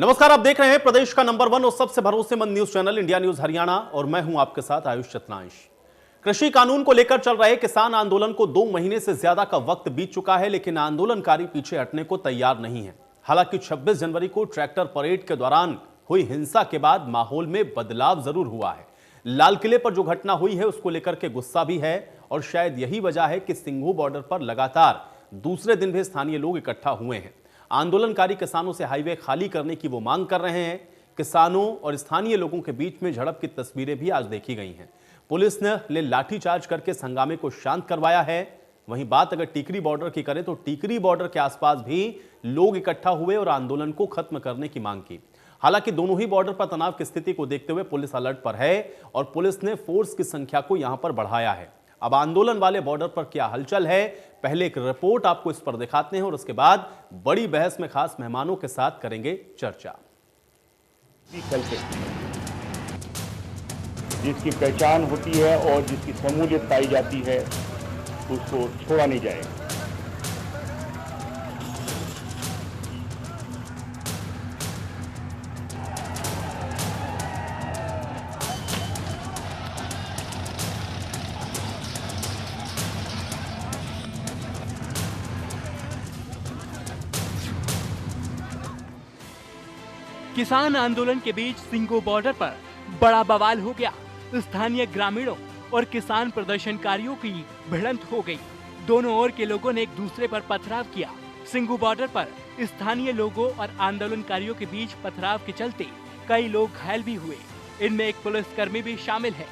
नमस्कार, आप देख रहे हैं प्रदेश का नंबर 1 और सबसे भरोसेमंद news channel India news Haryana और मैं हूं आपके साथ आयुष चतनांश। कृषि कानून को लेकर चल रहे किसान आंदोलन को 2 महीने से ज्यादा का वक्त बीत चुका है, लेकिन आंदोलनकारी पीछे हटने को तैयार नहीं है। हालांकि 26 जनवरी को ट्रैक्टर परेड के दौरान हुई हिंसा के बाद माहौल में बदलाव जरूर हुआ है। लाल किले पर जो घटना हुई है उसको लेकर के गुस्सा भी है और शायद यही वजह है कि सिंघू बॉर्डर पर लगातार दूसरे दिन भी स्थानीय लोग इकट्ठा हुए हैं। आंदोलनकारी किसानों से हाईवे खाली करने की वो मांग कर रहे हैं। किसानों और स्थानीय लोगों के बीच में झड़प की तस्वीरें भी आज देखी गई हैं। पुलिस ने लाठीचार्ज करके हंगामे को शांत करवाया है। वहीं बात अगर टीकरी बॉर्डर की करें तो टीकरी बॉर्डर के आसपास भी लोग इकट्ठा हुए और आंदोलन को खत्म करने की मांग की। हालांकि दोनों ही बॉर्डर पर तनाव की स्थिति को देखते हुए पुलिस अलर्ट पर है और पुलिस ने फोर्स की संख्या को यहां पर बढ़ाया है। अब आंदोलन वाले बॉर्डर पर क्या हलचल है, पहले एक रिपोर्ट आपको इस पर दिखाते हैं और उसके बाद बड़ी बहस में खास मेहमानों के साथ करेंगे चर्चा। जिसकी पहचान होती है और जिसकी शमूलियत पाई जाती है उसको छोड़ा नहीं जाएगा। किसान आंदोलन के बीच सिंघू बॉर्डर पर बड़ा बवाल हो गया। स्थानीय ग्रामीणों और किसान प्रदर्शनकारियों की भिड़ंत हो गई। दोनों ओर के लोगों ने एक दूसरे पर पथराव किया। सिंघू बॉर्डर पर स्थानीय लोगों और आंदोलनकारियों के बीच पथराव के चलते कई लोग घायल भी हुए। इनमें एक पुलिसकर्मी भी शामिल है।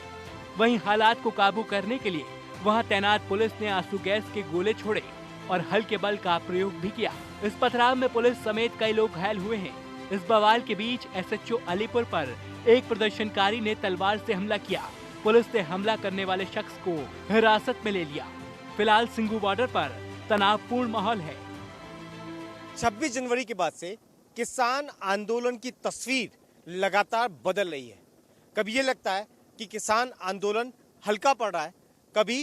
वहीं हालात को काबू करने के लिए वहां तैनात पुलिस ने आंसू गैस के गोले छोड़े और हल्के बल का प्रयोग भी किया। इस पथराव में पुलिस समेत कई लोग घायल हुए हैं। इस बवाल के बीच एसएचओ अलीपुर पर एक प्रदर्शनकारी ने तलवार से हमला किया। पुलिस ने हमला करने वाले शख्स को हिरासत में ले लिया। फिलहाल सिंघू बॉर्डर पर तनावपूर्ण माहौल है। 26 जनवरी के बाद से किसान आंदोलन की तस्वीर लगातार बदल रही है। कभी ये लगता है कि किसान आंदोलन हल्का पड़ रहा है, कभी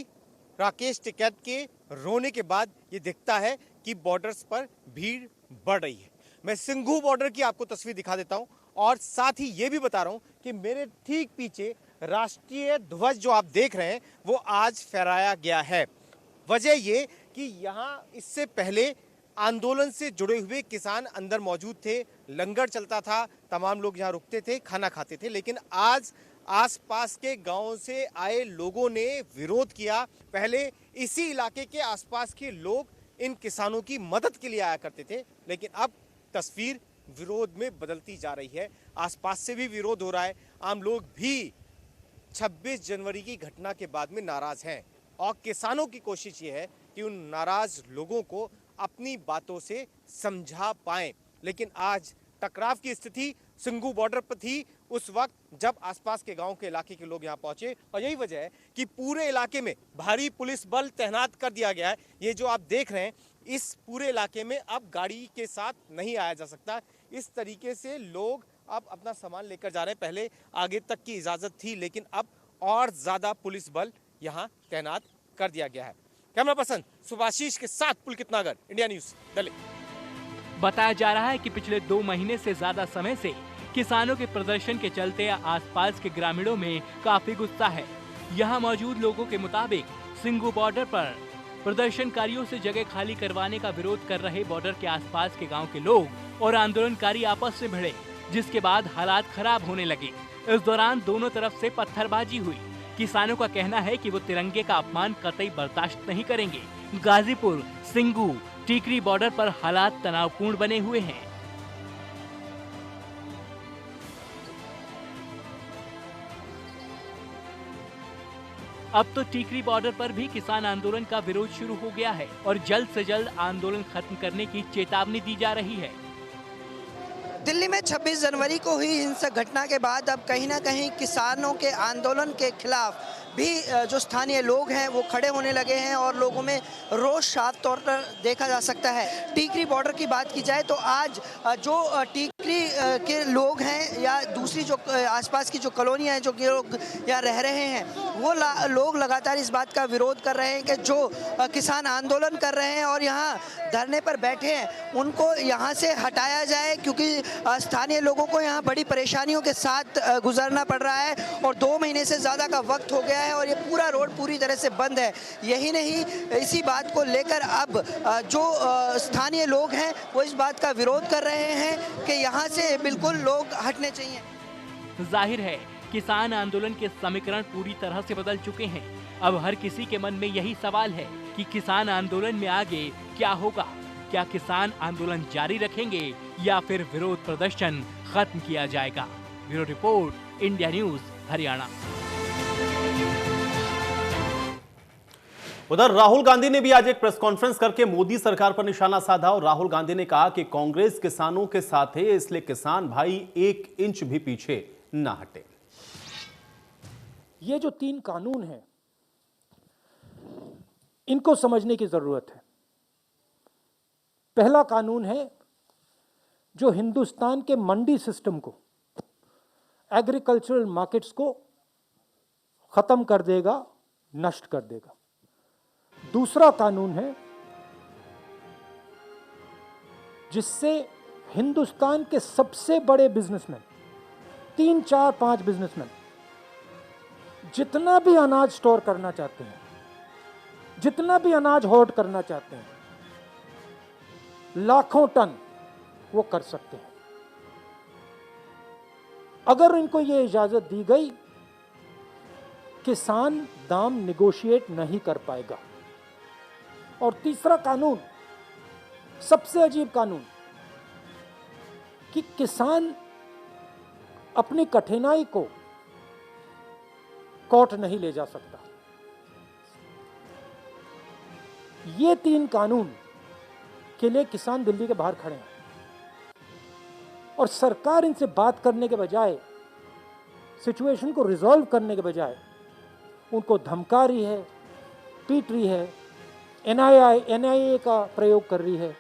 राकेश टिकैत के रोने के बाद ये दिखता है कि बॉर्डर्स पर भीड़ बढ़ रही है। मैं सिंघू बॉर्डर की आपको तस्वीर दिखा देता हूं और साथ ही ये भी बता रहा हूं कि मेरे ठीक पीछे राष्ट्रीय ध्वज जो आप देख रहे हैं वो आज फहराया गया है। वजह ये कि यहाँ इससे पहले आंदोलन से जुड़े हुए किसान अंदर मौजूद थे, लंगर चलता था, तमाम लोग यहाँ रुकते थे, खाना खाते थे। लेकिन आज आसपास के गांवों से आए लोगों ने विरोध किया। पहले इसी इलाके के आसपास के लोग इन किसानों की मदद के लिए आया करते थे, लेकिन अब तस्वीर विरोध में बदलती जा रही है। आसपास से भी विरोध हो रहा है। आम लोग भी 26 जनवरी की घटना के बाद में नाराज हैं और किसानों की कोशिश ये है कि उन नाराज लोगों को अपनी बातों से समझा पाएं। लेकिन आज टकराव की स्थिति सिंघू बॉर्डर पर थी उस वक्त जब आसपास के गांव के इलाके के लोग यहां पहुंचे और यही वजह है कि पूरे इलाके में भारी पुलिस बल तैनात कर दिया गया है। ये जो आप देख रहे हैं, इस पूरे इलाके में अब गाड़ी के साथ नहीं आया जा सकता। इस तरीके से लोग अब अपना सामान लेकर जा रहे हैं। पहले आगे तक की इजाजत थी, लेकिन अब और ज्यादा पुलिस बल यहां तैनात कर दिया गया है। कैमरा पर्सन सुभाशीष के साथ पुलकित नागर, इंडिया न्यूज दिल्ली। बताया जा रहा है कि पिछले 2 महीने से ज्यादा समय से किसानों के प्रदर्शन के चलते आसपास के ग्रामीणों में काफी गुस्सा है। यहाँ मौजूद लोगों के मुताबिक सिंघू बॉर्डर पर प्रदर्शनकारियों से जगह खाली करवाने का विरोध कर रहे बॉर्डर के आसपास के गांव के लोग और आंदोलनकारी आपस में भिड़े, जिसके बाद हालात खराब होने लगे। इस दौरान दोनों तरफ से पत्थरबाजी हुई। किसानों का कहना है कि वो तिरंगे का अपमान कतई बर्दाश्त नहीं करेंगे। गाजीपुर, सिंघू, टीकरी बॉर्डर पर हालात तनावपूर्ण बने हुए हैं। अब तो टीकरी बॉर्डर पर भी किसान आंदोलन का विरोध शुरू हो गया है और जल्द से जल्द आंदोलन खत्म करने की चेतावनी दी जा रही है। दिल्ली में 26 जनवरी को हुई हिंसक घटना के बाद अब कहीं ना कहीं किसानों के आंदोलन के खिलाफ भी जो स्थानीय लोग हैं वो खड़े होने लगे हैं और लोगों में रोष साफ तौर पर देखा जा सकता है। टीकरी बॉर्डर की बात की जाए तो आज जो टीकरी के लोग हैं या दूसरी जो आसपास की जो कॉलोनियाँ हैं, जो लोग यहाँ रह रहे हैं, वो लोग लगातार इस बात का विरोध कर रहे हैं कि जो किसान आंदोलन कर रहे हैं और यहाँ धरने पर बैठे हैं उनको यहाँ से हटाया जाए, क्योंकि स्थानीय लोगों को यहाँ बड़ी परेशानियों के साथ गुजरना पड़ रहा है और 2 महीने से ज़्यादा का वक्त हो गया है और ये पूरा रोड पूरी तरह से बंद है। यही नहीं, इसी बात को लेकर अब जो स्थानीय लोग हैं वो इस बात का विरोध कर रहे हैं कि यहाँ से बिल्कुल लोग हटने चाहिए। जाहिर है किसान आंदोलन के समीकरण पूरी तरह से बदल चुके हैं। अब हर किसी के मन में यही सवाल है कि किसान आंदोलन में आगे क्या होगा। क्या किसान आंदोलन जारी रखेंगे या फिर विरोध प्रदर्शन खत्म किया जाएगा। Bureau report, India news, Haryana. उधर राहुल गांधी ने भी आज एक प्रेस कॉन्फ्रेंस करके मोदी सरकार पर निशाना साधा और राहुल गांधी ने कहा कि कांग्रेस किसानों के साथ है, इसलिए किसान भाई 1 इंच भी पीछे ना हटे। ये जो 3 कानून हैं इनको समझने की जरूरत है। पहला कानून है जो हिंदुस्तान के मंडी सिस्टम को, एग्रीकल्चरल मार्केट्स को खत्म कर देगा, नष्ट कर देगा। दूसरा कानून है जिससे हिंदुस्तान के सबसे बड़े बिजनेसमैन, 3, 4, 5 बिजनेसमैन जितना भी अनाज स्टोर करना चाहते हैं, जितना भी अनाज होल्ड करना चाहते हैं, लाखों टन वो कर सकते हैं। अगर इनको ये इजाजत दी गई, किसान दाम निगोशिएट नहीं कर पाएगा। और तीसरा कानून, सबसे अजीब कानून, कि किसान अपनी कठिनाई को कोर्ट नहीं ले जा सकता। ये 3 कानून के लिए किसान दिल्ली के बाहर खड़े हैं और सरकार इनसे बात करने के बजाय, सिचुएशन को रिजॉल्व करने के बजाय उनको धमका रही है, पीट रही है, एनआईए का प्रयोग कर रही है,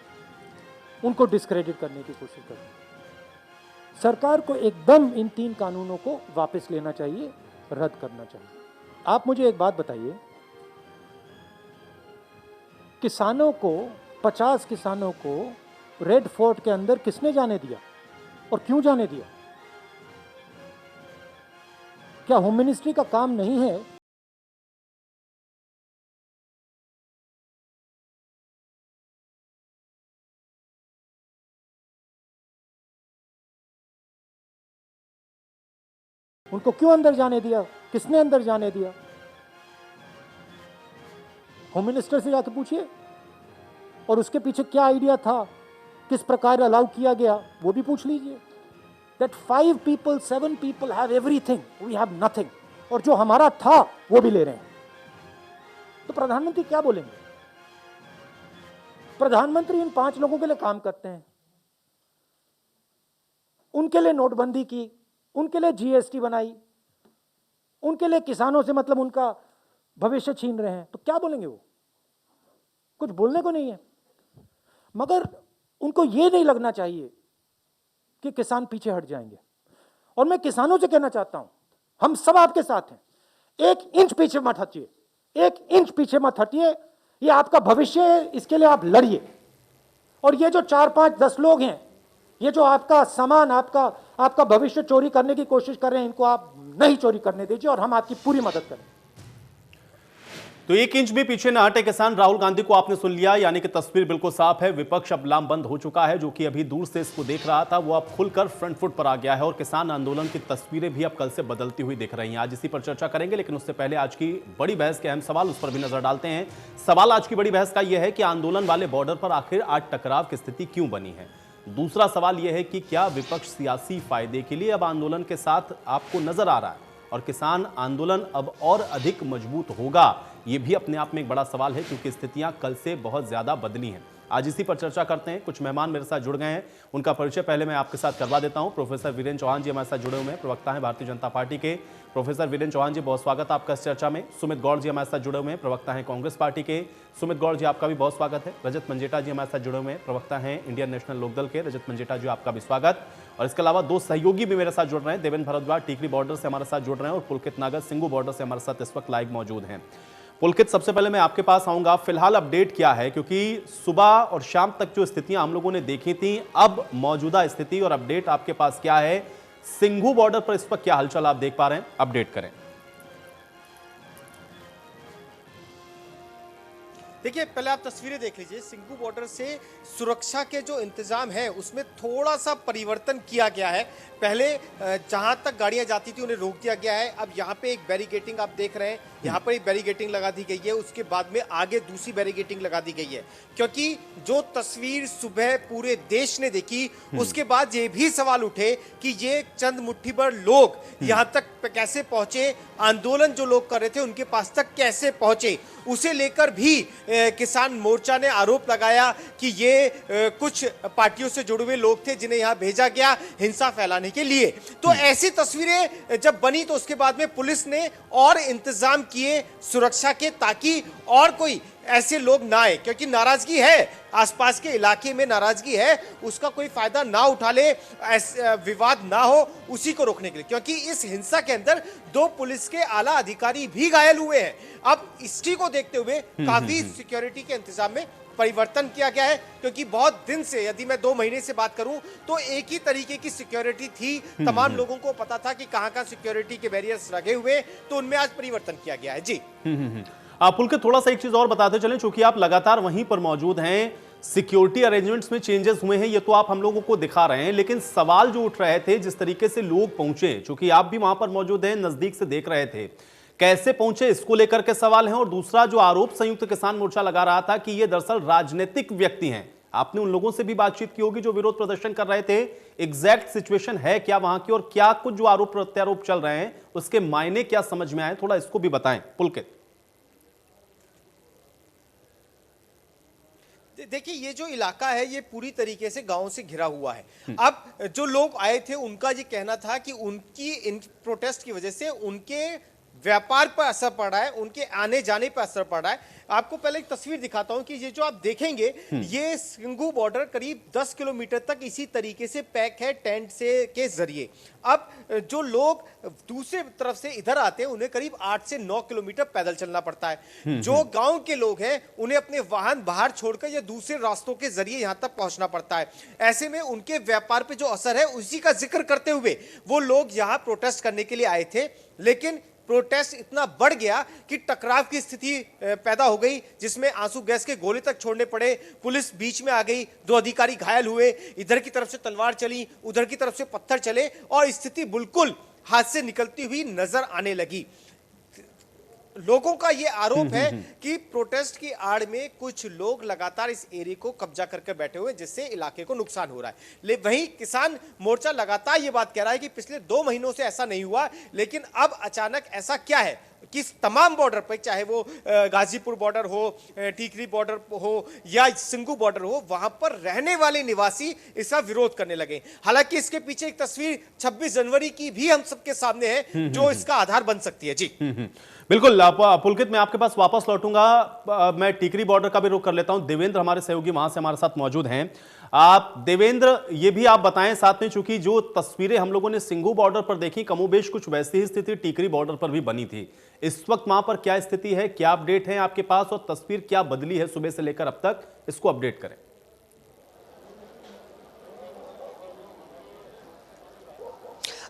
उनको डिस्क्रेडिट करने की कोशिश कर रही है। सरकार को एकदम इन 3 कानूनों को वापस लेना चाहिए, रद्द करना चाहिए। आप मुझे एक बात बताइए, किसानों को, 50 किसानों को रेड फोर्ट के अंदर किसने जाने दिया और क्यों जाने दिया? क्या होम मिनिस्ट्री का काम नहीं है उनको क्यों अंदर जाने दिया? किसने अंदर जाने दिया? होम मिनिस्टर से जाके पूछिए। और उसके पीछे क्या आइडिया था, किस प्रकार अलाउ किया गया, वो भी पूछ लीजिए। That 5 people, 7 people have everything, we have nothing, और जो हमारा था वो भी ले रहे हैं। तो प्रधानमंत्री क्या बोलेंगे? प्रधानमंत्री इन 5 लोगों के लिए काम करते हैं, उनके लिए नोटबंदी की, उनके लिए जीएसटी बनाई, उनके लिए किसानों से मतलब उनका भविष्य छीन रहे हैं। तो क्या बोलेंगे वो? कुछ बोलने को नहीं है। मगर उनको ये नहीं लगना चाहिए कि किसान पीछे हट जाएंगे। और मैं किसानों से कहना चाहता हूं, हम सब आपके साथ हैं। 1 इंच पीछे मत हटिए, 1 इंच पीछे मत हटिए। ये आपका भविष्य है, इसके लिए आप लड़िए। और ये जो 4, 5, 10 लोग हैं, ये जो आपका सामान, आपका भविष्य चोरी करने की कोशिश कर रहे हैं, इनको आप नहीं चोरी करने दीजिए और हम आपकी पूरी मदद करें। तो 1 इंच भी पीछे न हटे किसान। राहुल गांधी को आपने सुन लिया, यानी कि तस्वीर बिल्कुल साफ है। विपक्ष अब लामबंद हो चुका है, जो कि अभी दूर से इसको देख रहा था, वो अब खुलकर फ्रंट फुट पर आ गया है और किसान आंदोलन की तस्वीरें भी अब कल से बदलती हुई दिख रही हैं। आज इसी पर चर्चा करेंगे, लेकिन उससे पहले आज की बड़ी बहस के अहम सवाल, उस पर भी नजर डालते हैं। सवाल आज की बड़ी बहस का यह है कि आंदोलन वाले बॉर्डर पर आखिर आज टकराव की स्थिति क्यों बनी है। दूसरा सवाल यह है कि क्या विपक्ष सियासी फायदे के लिए अब आंदोलन के साथ आपको नजर आ रहा है और किसान आंदोलन अब और अधिक मजबूत होगा? यह भी अपने आप में एक बड़ा सवाल है, क्योंकि स्थितियां कल से बहुत ज्यादा बदली हैं। आज इसी पर चर्चा करते हैं। कुछ मेहमान मेरे साथ जुड़ गए हैं, उनका परिचय पहले मैं आपके साथ करवा देता हूं। प्रोफेसर वीरेंद्र चौहान जी हमारे साथ जुड़े हुए हैं, प्रवक्ता हैं भारतीय जनता पार्टी के। प्रोफेसर वीरेंद्र चौहान जी, बहुत स्वागत आपका इस चर्चा में। सुमित गौड़ जी हमारे साथ जुड़े हुए हैं, प्रवक्ता हैं कांग्रेस पार्टी के। सुमित गौड़ जी, आपका भी बहुत स्वागत है। रजत मंजेठा जी हमारे साथ जुड़े हुए हैं, प्रवक्ता हैं इंडियन नेशनल लोकदल के। रजत मंजेठा जी, आपका भी स्वागत। और इसके अलावा दो सहयोगी भी मेरे साथ जुड़ रहे हैं। देवेंद्र भारद्वाज टीकरी बॉर्डर से हमारे साथ जुड़ रहे हैं और पुलकित नागर सिंगू बॉर्डर से हमारे साथ इस वक्त लाइव मौजूद हैं। पुलकित, सबसे पहले मैं आपके पास आऊंगा, फिलहाल अपडेट क्या है, क्योंकि सुबह और शाम तक जो स्थितियां हम लोगों ने देखी थी, अब मौजूदा स्थिति और अपडेट आपके पास क्या है? सिंघू बॉर्डर पर इस वक्त क्या हलचल आप देख पा रहे हैं, अपडेट करें। देखिए, पहले आप तस्वीरें देख लीजिए। सिंघू बॉर्डर से सुरक्षा के जो इंतजाम है उसमें थोड़ा सा परिवर्तन किया गया है। पहले जहां तक गाड़ियां जाती थी उन्हें रोक दिया गया है। अब यहां पे एक बैरिकेटिंग आप देख रहे हैं, यहां पर एक बैरिकेटिंग लगा दी गई है। उसके बाद में आगे दूसरी बैरिकेटिंग लगा दी गई है, क्योंकि जो तस्वीर सुबह पूरे देश ने देखी, उसके बाद ये भी सवाल उठे कि ये चंद मुट्ठी भर लोग यहां तक कैसे पहुंचे, आंदोलन जो लोग कर रहे थे उनके पास तक कैसे पहुंचे। उसे लेकर भी किसान मोर्चा ने आरोप लगाया कि ये कुछ पार्टियों से जुड़े हुए लोग थे जिन्हें यहां भेजा गया हिंसा फैलाने के लिए। तो ऐसी तस्वीरें जब बनी तो उसके बाद में पुलिस ने और इंतजाम किए सुरक्षा के, ताकि और कोई ऐसे लोग ना आए, क्योंकि नाराजगी है, आसपास के इलाके में नाराजगी है, उसका कोई फायदा ना उठा ले, विवाद ना हो, उसी को रोकने के लिए। क्योंकि इस हिंसा के अंदर दो पुलिस के आला अधिकारी भी घायल हुए हैं। अब इसी को देखते हुए काफी सिक्योरिटी के इंतजाम में परिवर्तन किया गया है, क्योंकि बहुत दिन से, यदि मैं 2 महीने से बात करूं, तो एक ही तरीके की सिक्योरिटी थी। तमाम लोगों को पता था कि कहां-कहां सिक्योरिटी के बैरियर्स लगे हुए, तो उनमें आज परिवर्तन किया गया है। जी पुलकित, थोड़ा सा एक चीज और बताते चलें, चूंकि आप लगातार वहीं पर मौजूद हैं, सिक्योरिटी अरेंजमेंट्स में चेंजेस हुए हैं, ये तो आप हम लोगों को दिखा रहे हैं, लेकिन सवाल जो उठ रहे थे, जिस तरीके से लोग पहुंचे, चूंकि आप भी वहां पर मौजूद हैं, नजदीक से देख रहे थे, कैसे पहुंचे, इसको लेकर के सवाल हैं। और दूसरा जो आरोप संयुक्त किसान मोर्चा लगा रहा था कि ये दरअसल राजनीतिक व्यक्ति हैं, आपने उन लोगों से भी बातचीत की होगी जो विरोध प्रदर्शन कर रहे थे। एग्जैक्ट सिचुएशन है क्या वहां की, और क्या कुछ जो आरोप प्रत्यारोप चल रहे हैं उसके मायने क्या समझ में आए, थोड़ा इसको भी बताएं पुलकित। देखिए, ये जो इलाका है ये पूरी तरीके से गांव से घिरा हुआ है। अब जो लोग आए थे उनका ये कहना था कि उनकी इन प्रोटेस्ट की वजह से उनके व्यापार पर असर पड़ रहा है, उनके आने जाने पर असर पड़ रहा है। आपको पहले एक तस्वीर दिखाता हूं कि ये जो आप देखेंगे, ये सिंघू बॉर्डर करीब 10 किलोमीटर तक इसी तरीके से पैक है टेंट से के जरिए। अब जो लोग दूसरे तरफ से इधर आते हैं उन्हें करीब 8 से 9 किलोमीटर पैदल चलना पड़ता है। जो गांव के लोग हैं उन्हें अपने वाहन बाहर छोड़कर या दूसरे रास्तों के जरिए यहां तक पहुंचना पड़ता है। ऐसे में उनके व्यापार पे जो असर है उसी का जिक्र करते हुए वो लोग यहां प्रोटेस्ट करने के लिए आए थे, लेकिन प्रोटेस्ट इतना बढ़ गया कि टकराव की स्थिति पैदा हो गई, जिसमें आंसू गैस के गोले तक छोड़ने पड़े। पुलिस बीच में आ गई, 2 अधिकारी घायल हुए, इधर की तरफ से तलवार चली, उधर की तरफ से पत्थर चले और स्थिति बिल्कुल हाथ से निकलती हुई नजर आने लगी। लोगों का यह आरोप है कि प्रोटेस्ट की आड़ में कुछ लोग लगातार इस एरिया को कब्जा करके बैठे हुए हैं, जिससे इलाके को नुकसान हो रहा है। वहीं किसान मोर्चा लगातार ये बात कह रहा है कि पिछले 2 महीनों से ऐसा नहीं हुआ, लेकिन अब अचानक ऐसा क्या है कि तमाम बॉर्डर पर, चाहे वो गाजीपुर बॉर्डर हो, टीकरी बॉर्डर हो या सिंघू बॉर्डर हो, वहां पर रहने वाले निवासी इसका विरोध करने लगे। हालांकि इसके पीछे एक तस्वीर 26 जनवरी की भी हम सबके सामने है जो इसका आधार बन सकती है। जी बिल्कुल पुलकित, मैं आपके पास वापस लौटूंगा। मैं टीकरी बॉर्डर का भी रुख कर लेता हूं। देवेंद्र हमारे सहयोगी वहां से हमारे साथ मौजूद हैं। आप देवेंद्र, ये भी आप बताएं साथ में, चूंकि जो तस्वीरें हम लोगों ने सिंघू बॉर्डर पर देखी, कमोबेश कुछ वैसी ही स्थिति टीकरी बॉर्डर पर भी बनी थी। इस वक्त वहां पर क्या स्थिति है, क्या अपडेट है आपके पास, और तस्वीर क्या बदली है सुबह से लेकर अब तक, इसको अपडेट करें।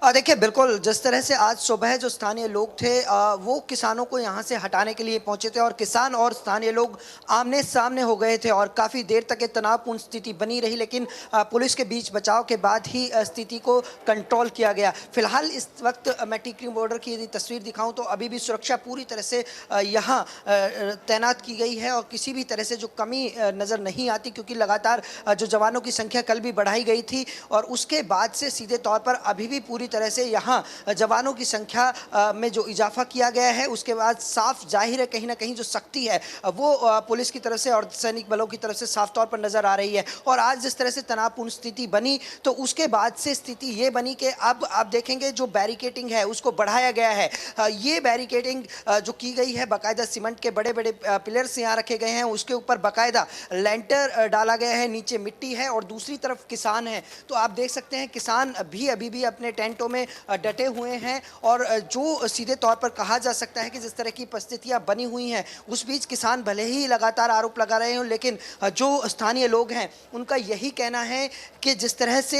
देखिए, बिल्कुल जिस तरह से आज सुबह जो स्थानीय लोग थे वो किसानों को यहाँ से हटाने के लिए पहुंचे थे और किसान और स्थानीय लोग आमने सामने हो गए थे और काफ़ी देर तक ये तनावपूर्ण स्थिति बनी रही, लेकिन पुलिस के बीच बचाव के बाद ही स्थिति को कंट्रोल किया गया। फिलहाल इस वक्त मैं टीकरी बॉर्डर की यदि तस्वीर दिखाऊं तो अभी भी सुरक्षा पूरी तरह से यहाँ तैनात की गई है और किसी भी तरह से जो कमी नज़र नहीं आती, क्योंकि लगातार जो जवानों की संख्या कल भी बढ़ाई गई थी और उसके बाद से सीधे तौर पर अभी भी पूरी तरह से यहाँ जवानों की संख्या में जो इजाफा किया गया है, उसके बाद साफ जाहिर है कहीं ना कहीं जो सख्ती है वो पुलिस की तरफ से और सैनिक बलों की तरफ से साफ तौर पर नजर आ रही है। और आज जिस तरह से तनावपूर्ण स्थिति बनी, तो उसके बाद से स्थिति ये बनी कि अब आप देखेंगे जो बैरिकेटिंग है उसको बढ़ाया गया है। ये बैरिकेटिंग जो की गई है, बाकायदा सीमेंट के बड़े बड़े पिलर्स यहाँ रखे गए हैं, उसके ऊपर बाकायदा लेंटर डाला गया है, नीचे मिट्टी है और दूसरी तरफ किसान है। तो आप देख सकते हैं किसान भी अभी भी अपने टेंटों में डटे हुए हैं और जो सीधे तौर पर कहा जा सकता है कि जिस तरह की परिस्थितियां बनी हुई हैं, उस बीच किसान भले ही लगातार आरोप लगा रहे हो, लेकिन जो स्थानीय लोग हैं उनका यही कहना है कि जिस तरह से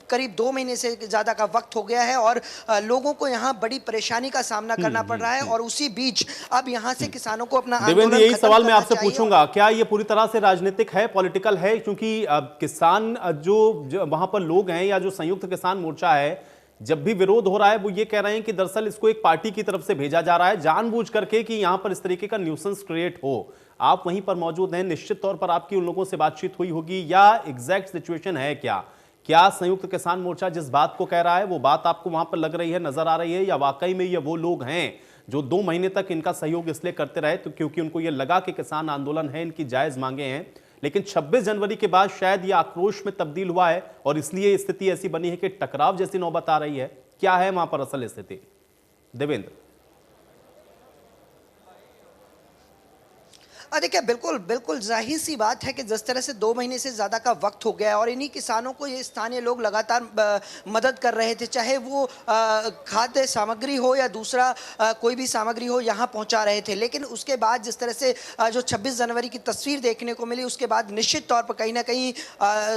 करीब 2 महीने से ज़्यादा का वक्त हो गया है और लोगों को यहाँ बड़ी परेशानी का सामना करना पड़ रहा है और उसी बीच अब यहाँ से किसानों को अपना देवेंद्र, यही सवाल मैं आपसे पूछूंगा, क्या ये पूरी तरह से राजनीतिक है, पॉलिटिकल है? क्योंकि किसान जो वहां पर लोग हैं या जो संयुक्त किसान मोर्चा है, जब भी विरोध हो रहा है वो ये कह रहे हैं कि दरअसल इसको एक पार्टी की तरफ से भेजा जा रहा है जानबूझ करके कि यहां पर इस तरीके का न्यूसेंस क्रिएट हो। आप वहीं पर मौजूद हैं, निश्चित तौर पर आपकी उन लोगों से बातचीत हुई होगी, या एग्जैक्ट सिचुएशन है क्या संयुक्त किसान मोर्चा जिस बात को कह रहा है वो बात आपको वहां पर लग रही है, नजर आ रही है, या वाकई में ये वो लोग हैं जो 2 महीने तक इनका सहयोग इसलिए करते रहे तो क्योंकि उनको ये लगा कि किसान आंदोलन है, इनकी जायज मांगे हैं, लेकिन 26 जनवरी के बाद शायद ये आक्रोश में तब्दील हुआ है और इसलिए स्थिति ऐसी बनी है कि टकराव जैसी नौबत आ रही है? क्या है वहां पर असल स्थिति, देवेंद्र? देखिए, बिल्कुल जाहिर सी बात है कि जिस तरह से 2 महीने से ज़्यादा का वक्त हो गया है और इन्हीं किसानों को ये स्थानीय लोग लगातार मदद कर रहे थे, चाहे वो खाद्य सामग्री हो या दूसरा कोई भी सामग्री हो, यहाँ पहुँचा रहे थे। लेकिन उसके बाद जिस तरह से जो 26 जनवरी की तस्वीर देखने को मिली, उसके बाद निश्चित तौर पर कहीं ना कहीं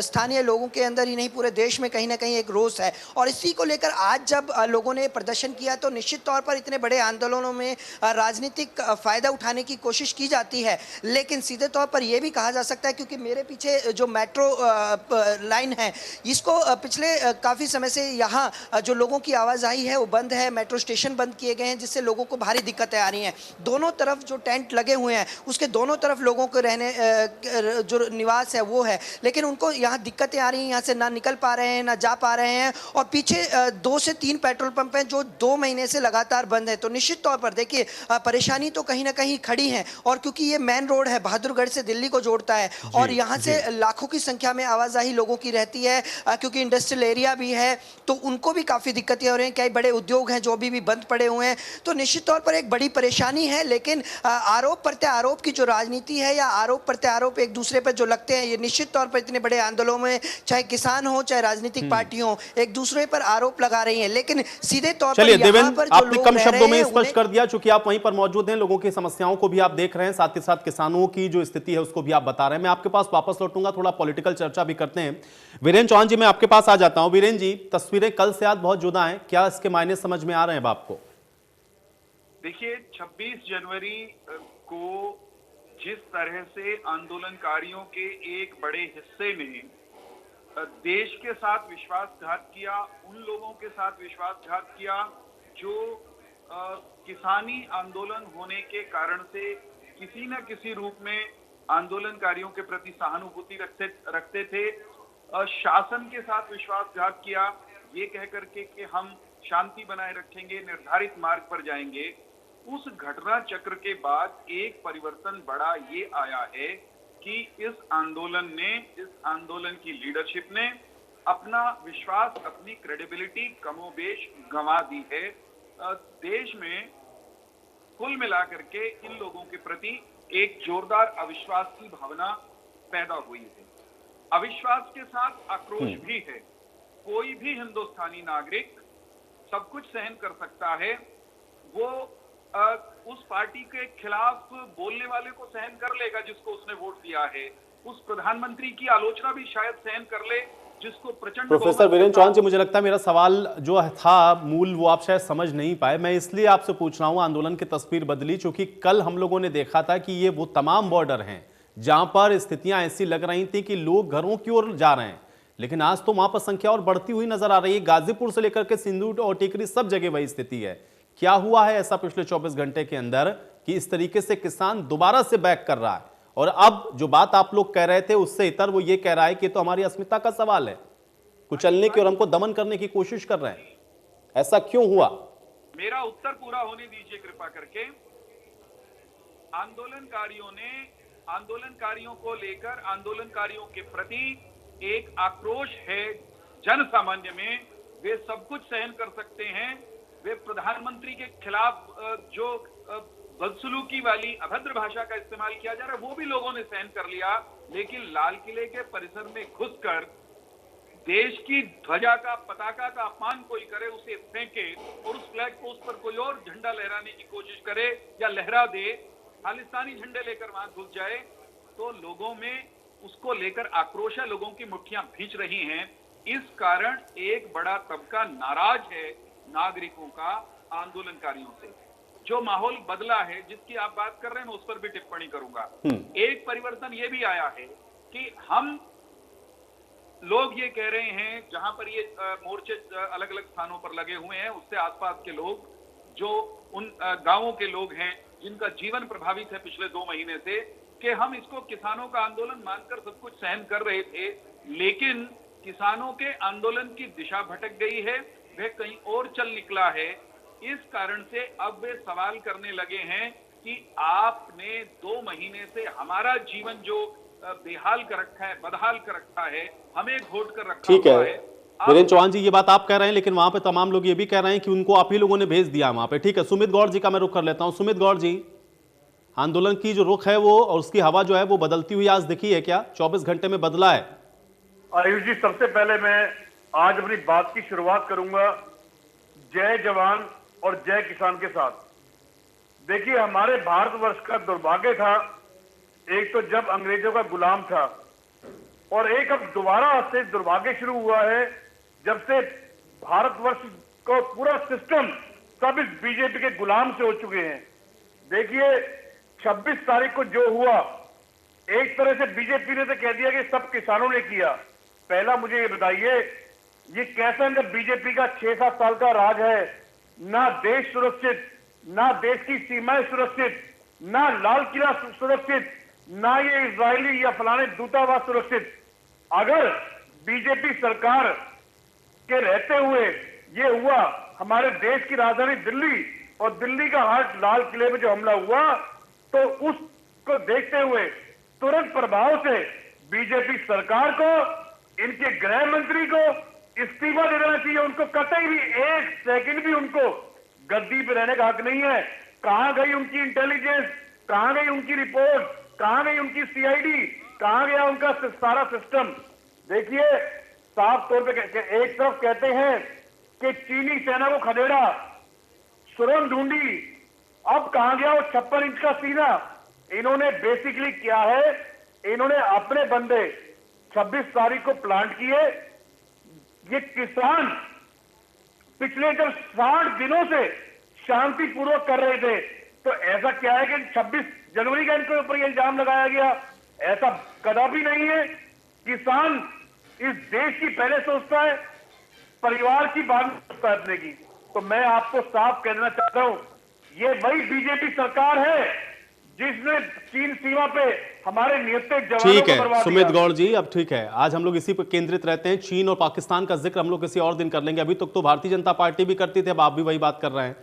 स्थानीय लोगों के अंदर ही नहीं पूरे देश में कहीं ना कहीं एक रोष है। और इसी को लेकर आज जब लोगों ने प्रदर्शन किया तो निश्चित तौर पर इतने बड़े आंदोलनों में राजनीतिक फ़ायदा उठाने की कोशिश की जाती है, लेकिन सीधे तौर पर यह भी कहा जा सकता है, क्योंकि मेरे पीछे जो मेट्रो लाइन है, इसको पिछले काफ़ी समय से यहाँ जो लोगों की आवाजाही है वो बंद है, मेट्रो स्टेशन बंद किए गए हैं, जिससे लोगों को भारी दिक्कतें आ रही हैं। दोनों तरफ जो टेंट लगे हुए हैं उसके दोनों तरफ लोगों को रहने जो निवास है वो है, लेकिन उनको यहाँ दिक्कतें आ रही हैं, यहाँ से ना निकल पा रहे हैं, ना जा पा रहे हैं। और पीछे 2 से 3 पेट्रोल पंप हैं जो 2 महीने से लगातार बंद है। तो निश्चित तौर पर देखिए परेशानी तो कहीं ना कहीं खड़ी है। और क्योंकि ये मेन रोड है, बहादुरगढ़ से दिल्ली को जोड़ता है और यहाँ से लाखों की संख्या में आवाजाही लोगों की रहती है, क्योंकि इंडस्ट्रियल एरिया भी है, तो उनको भी काफ़ी दिक्कतें हो रही हैं। कई बड़े उद्योग हैं जो अभी भी बंद पड़े हुए हैं। तो निश्चित तौर पर एक बड़ी परेशानी है, लेकिन आरोप प्रत्यारोप की जो राजनीति है या आरोप प्रत्यारोप एक दूसरे पर जो लगते हैं, ये निश्चित तौर पर इतने बड़े आंदोलनों में चाहे किसान हो चाहे राजनीतिक पार्टी हो, एक दूसरे पर आरोप लगा रही है। लेकिन सीधे तौर पर यहाँ पर आपने कम शब्दों में स्पष्ट कर दिया, चूंकि आप वहीं पर मौजूद हैं, लोगों की समस्याओं को भी आप देख रहे हैं, साथ ही साथ किसानों की जो स्थिति है उसको भी आप बता रहे हैं। मैं आपके पास वापस लौटूंगा, थोड़ा पॉलिटिकल चर्चा भी करते हैं। वीरेंद्र चौहान जी, मैं आपके पास आ जाता हूं। वीरेंद्र जी, तस्वीरें कल से आज बहुत जुदा हैं, क्या इसके मायने समझ में आ रहे हैं आपको? देखिए, 26 जनवरी को जिस तरह से आंदोलनकारियों के एक बड़े हिस्से ने देश के साथ विश्वासघात किया, उन लोगों के साथ विश्वासघात किया जो किसानी आंदोलन होने के कारण से किसी न किसी रूप में आंदोलनकारियों के प्रति सहानुभूति रखते थे, शासन के साथ विश्वासघात किया ये कह करके कि हम शांति बनाए रखेंगे, निर्धारित मार्ग पर जाएंगे। उस घटना चक्र के बाद एक परिवर्तन बड़ा ये आया है कि इस आंदोलन की लीडरशिप ने अपना विश्वास, अपनी क्रेडिबिलिटी कमोबेश गंवा दी है। देश में कुल मिलाकर के इन लोगों के प्रति एक जोरदार अविश्वास की भावना पैदा हुई है। अविश्वास के साथ आक्रोश भी है। कोई भी हिंदुस्तानी नागरिक सब कुछ सहन कर सकता है, वो उस पार्टी के खिलाफ बोलने वाले को सहन कर लेगा जिसको उसने वोट दिया है, उस प्रधानमंत्री की आलोचना भी शायद सहन कर ले जिसको प्रचंड। प्रोफेसर वीरेंद्र चौहान जी, मुझे लगता है मेरा सवाल जो था मूल वो आप शायद समझ नहीं पाए। मैं इसलिए आपसे पूछ रहा हूं, आंदोलन की तस्वीर बदली, क्योंकि कल हम लोगों ने देखा था कि ये वो तमाम बॉर्डर हैं जहां पर स्थितियां ऐसी लग रही थी कि लोग घरों की ओर जा रहे हैं, लेकिन आज तो वहां पर संख्या और बढ़ती हुई नजर आ रही है। गाजीपुर से लेकर के सिंधु और टिकरी सब जगह वही स्थिति है। क्या हुआ है ऐसा पिछले 24 घंटे के अंदर कि इस तरीके से किसान दोबारा से बैक कर रहा है? और अब जो बात आप लोग कह रहे थे उससे इतर वो ये कह रहा है कि तो हमारी अस्मिता का सवाल है, कुचलने की और हमको दमन करने की कोशिश कर रहे हैं। ऐसा क्यों हुआ? मेरा उत्तर पूरा होने दीजिए कृपा करके। आंदोलनकारियों को लेकर, आंदोलनकारियों के प्रति एक आक्रोश है जन सामान्य में। वे सब कुछ सहन कर सकते हैं। वे प्रधानमंत्री के खिलाफ जो बदसलूकी वाली अभद्र भाषा का इस्तेमाल किया जा रहा है वो भी लोगों ने सहन कर लिया, लेकिन लाल किले के परिसर में घुसकर देश की ध्वजा का, पताका का अपमान कोई करे, उसे फेंके और उस फ्लैग पोस्ट पर कोई और झंडा लहराने की कोशिश करे या लहरा दे, खालिस्तानी झंडे लेकर वहां घुस जाए, तो लोगों में उसको लेकर आक्रोश है, लोगों की मुट्ठियां भींच रही हैं। इस कारण एक बड़ा तबका नाराज है नागरिकों का आंदोलनकारियों से। जो माहौल बदला है, जिसकी आप बात कर रहे हैं, मैं उस पर भी टिप्पणी करूंगा। एक परिवर्तन ये भी आया है कि हम लोग ये कह रहे हैं, जहां पर ये मोर्चे अलग अलग स्थानों पर लगे हुए हैं, उससे आसपास के लोग, जो उन गांवों के लोग हैं जिनका जीवन प्रभावित है पिछले 2 महीने से, कि हम इसको किसानों का आंदोलन मानकर सब कुछ सहन कर रहे थे, लेकिन किसानों के आंदोलन की दिशा भटक गई है, वह कहीं और चल निकला है। इस कारण से अब वे सवाल करने लगे हैं कि आपने 2 महीने से हमारा जीवन जो बेहाल कर रखा है, बदहाल कर रखा है, हमें घोट कर रखा ठीक हुआ है है। वीरेंद्र चौहान जी, ये बात आप कह रहे हैं, लेकिन वहां पे तमाम लोग ये भी कह रहे हैं कि उनको आप ही लोगों ने भेज दिया वहां पे। ठीक है, सुमित गौड़ जी का मैं रुख कर लेता हूं। सुमित गौड़ जी, आंदोलन की जो रुख है वो और उसकी हवा जो है वो बदलती हुई आज दिखी है क्या? 24 घंटे में बदला है? आयुष जी, सबसे पहले मैं आज अपनी बात की शुरुआत करूंगा जय जवान और जय किसान के साथ। देखिए, हमारे भारतवर्ष का दुर्भाग्य था, एक तो जब अंग्रेजों का गुलाम था, और एक अब दोबारा से दुर्भाग्य शुरू हुआ है जब से भारतवर्ष को पूरा सिस्टम सब इस बीजेपी के गुलाम से हो चुके हैं। देखिए, 26 तारीख को जो हुआ, एक तरह से बीजेपी ने तो कह दिया कि सब किसानों ने किया। पहला मुझे ये बताइए, ये कैसा जब बीजेपी का 6-7 साल का राज है, ना देश सुरक्षित, ना देश की सीमाएं सुरक्षित, ना लाल किला सुरक्षित, ना ये इजरायली या फलाने दूतावास सुरक्षित। अगर बीजेपी सरकार के रहते हुए ये हुआ, हमारे देश की राजधानी दिल्ली और दिल्ली का हार्ट लाल किले में जो हमला हुआ, तो उसको देखते हुए तुरंत प्रभाव से बीजेपी सरकार को, इनके गृह मंत्री को इस्तीफा दे देना चाहिए। उनको कतई भी 1 सेकंड भी उनको गद्दी पे रहने का हक नहीं है। कहां गई उनकी इंटेलिजेंस, कहां गई उनकी रिपोर्ट, कहां गई उनकी सीआईडी, कहां गया उनका सारा सिस्टम? देखिए, साफ तौर पे एक तरफ कहते हैं कि चीनी सेना को खदेड़ा, सुरंग ढूंढी, अब कहां गया वो 56 इंच का सीना? इन्होंने बेसिकली क्या है, इन्होंने अपने बंदे 26 तारीख को प्लांट किए। ये किसान पिछले जब 60 दिनों से शांतिपूर्वक कर रहे थे, तो ऐसा क्या है कि 26 जनवरी का इनके ऊपर इल्जाम लगाया गया? ऐसा कदापि नहीं है। किसान इस देश की पहले सोचता है, परिवार की बात सोचता है अपने की। तो मैं आपको साफ कहना चाहता हूं, ये वही बीजेपी सरकार है जिसने चीन सीमा पे हमारे नियंत्रित जवानों ठीक को बर्बाद है सुमित किया। गौड़ जी, अब ठीक है, आज हम लोग इसी पर केंद्रित रहते हैं। चीन और पाकिस्तान का जिक्र हम लोग किसी और दिन कर लेंगे। अभी तक तो भारतीय जनता पार्टी भी करती थी, अब आप भी वही बात कर रहे हैं।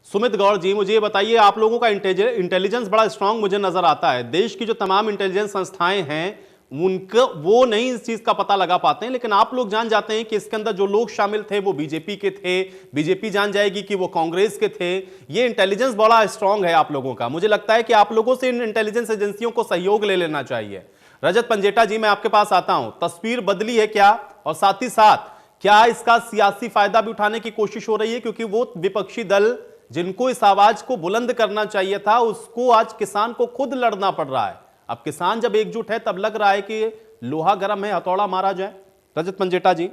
सुमित गौड़ जी, मुझे ये बताइए, आप लोगों का इंटेलिजेंस बड़ा स्ट्रांग मुझे नजर आता है। देश की जो तमाम इंटेलिजेंस संस्थाएं हैं उनको वो नहीं इस चीज का पता लगा पाते हैं, लेकिन आप लोग जान जाते हैं कि इसके अंदर जो लोग शामिल थे वो बीजेपी के थे, बीजेपी जान जाएगी कि वो कांग्रेस के थे। ये इंटेलिजेंस बड़ा स्ट्रांग है आप लोगों का। मुझे लगता है कि आप लोगों से इन इंटेलिजेंस एजेंसियों को सहयोग ले लेना चाहिए। रजत पंजेटा जी, मैं आपके पास आता हूं। तस्वीर बदली है क्या, और साथ ही साथ क्या इसका सियासी फायदा भी उठाने की कोशिश हो रही है? क्योंकि वो विपक्षी दल जिनको इस आवाज को बुलंद करना चाहिए था, उसको आज किसान को खुद लड़ना पड़ रहा है। अब किसान जब एकजुट है तब लग रहा है कि लोहा गर्म है, हथौड़ा मारा जाए। रजत पंजेटा जी,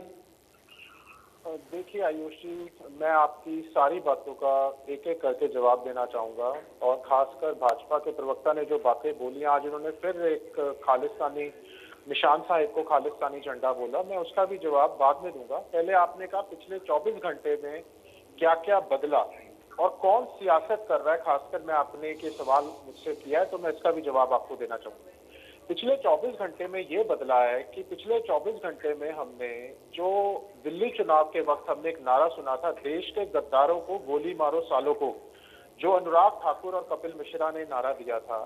देखिए आयुष जी, मैं आपकी सारी बातों का एक एक करके जवाब देना चाहूंगा, और खासकर भाजपा के प्रवक्ता ने जो बातें बोली, आज उन्होंने फिर एक खालिस्तानी निशान साहिब को खालिस्तानी झंडा बोला, मैं उसका भी जवाब बाद में दूंगा। पहले आपने कहा पिछले 24 घंटे में क्या क्या बदला और कौन सियासत कर रहा है, खासकर मैं आपने के सवाल मुझसे किया है, तो मैं इसका भी जवाब आपको देना चाहूंगा। पिछले 24 घंटे में ये बदला है कि पिछले 24 घंटे में हमने जो दिल्ली चुनाव के वक्त हमने एक नारा सुना था, देश के गद्दारों को गोली मारो सालों को, जो अनुराग ठाकुर और कपिल मिश्रा ने नारा दिया था,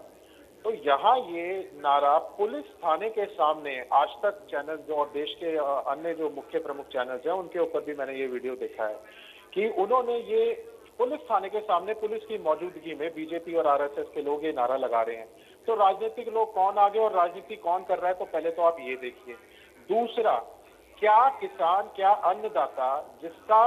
तो यहाँ ये नारा पुलिस थाने के सामने, आज तक चैनल जो और देश के अन्य जो मुख्य प्रमुख चैनल्स हैं उनके ऊपर भी मैंने ये वीडियो देखा है कि उन्होंने ये पुलिस थाने के सामने पुलिस की मौजूदगी में बीजेपी और आरएसएस के लोग ये नारा लगा रहे हैं। तो राजनीतिक लोग कौन आगे और राजनीति कौन कर रहा है, तो पहले तो आप ये देखिए। दूसरा, क्या किसान, क्या अन्नदाता जिसका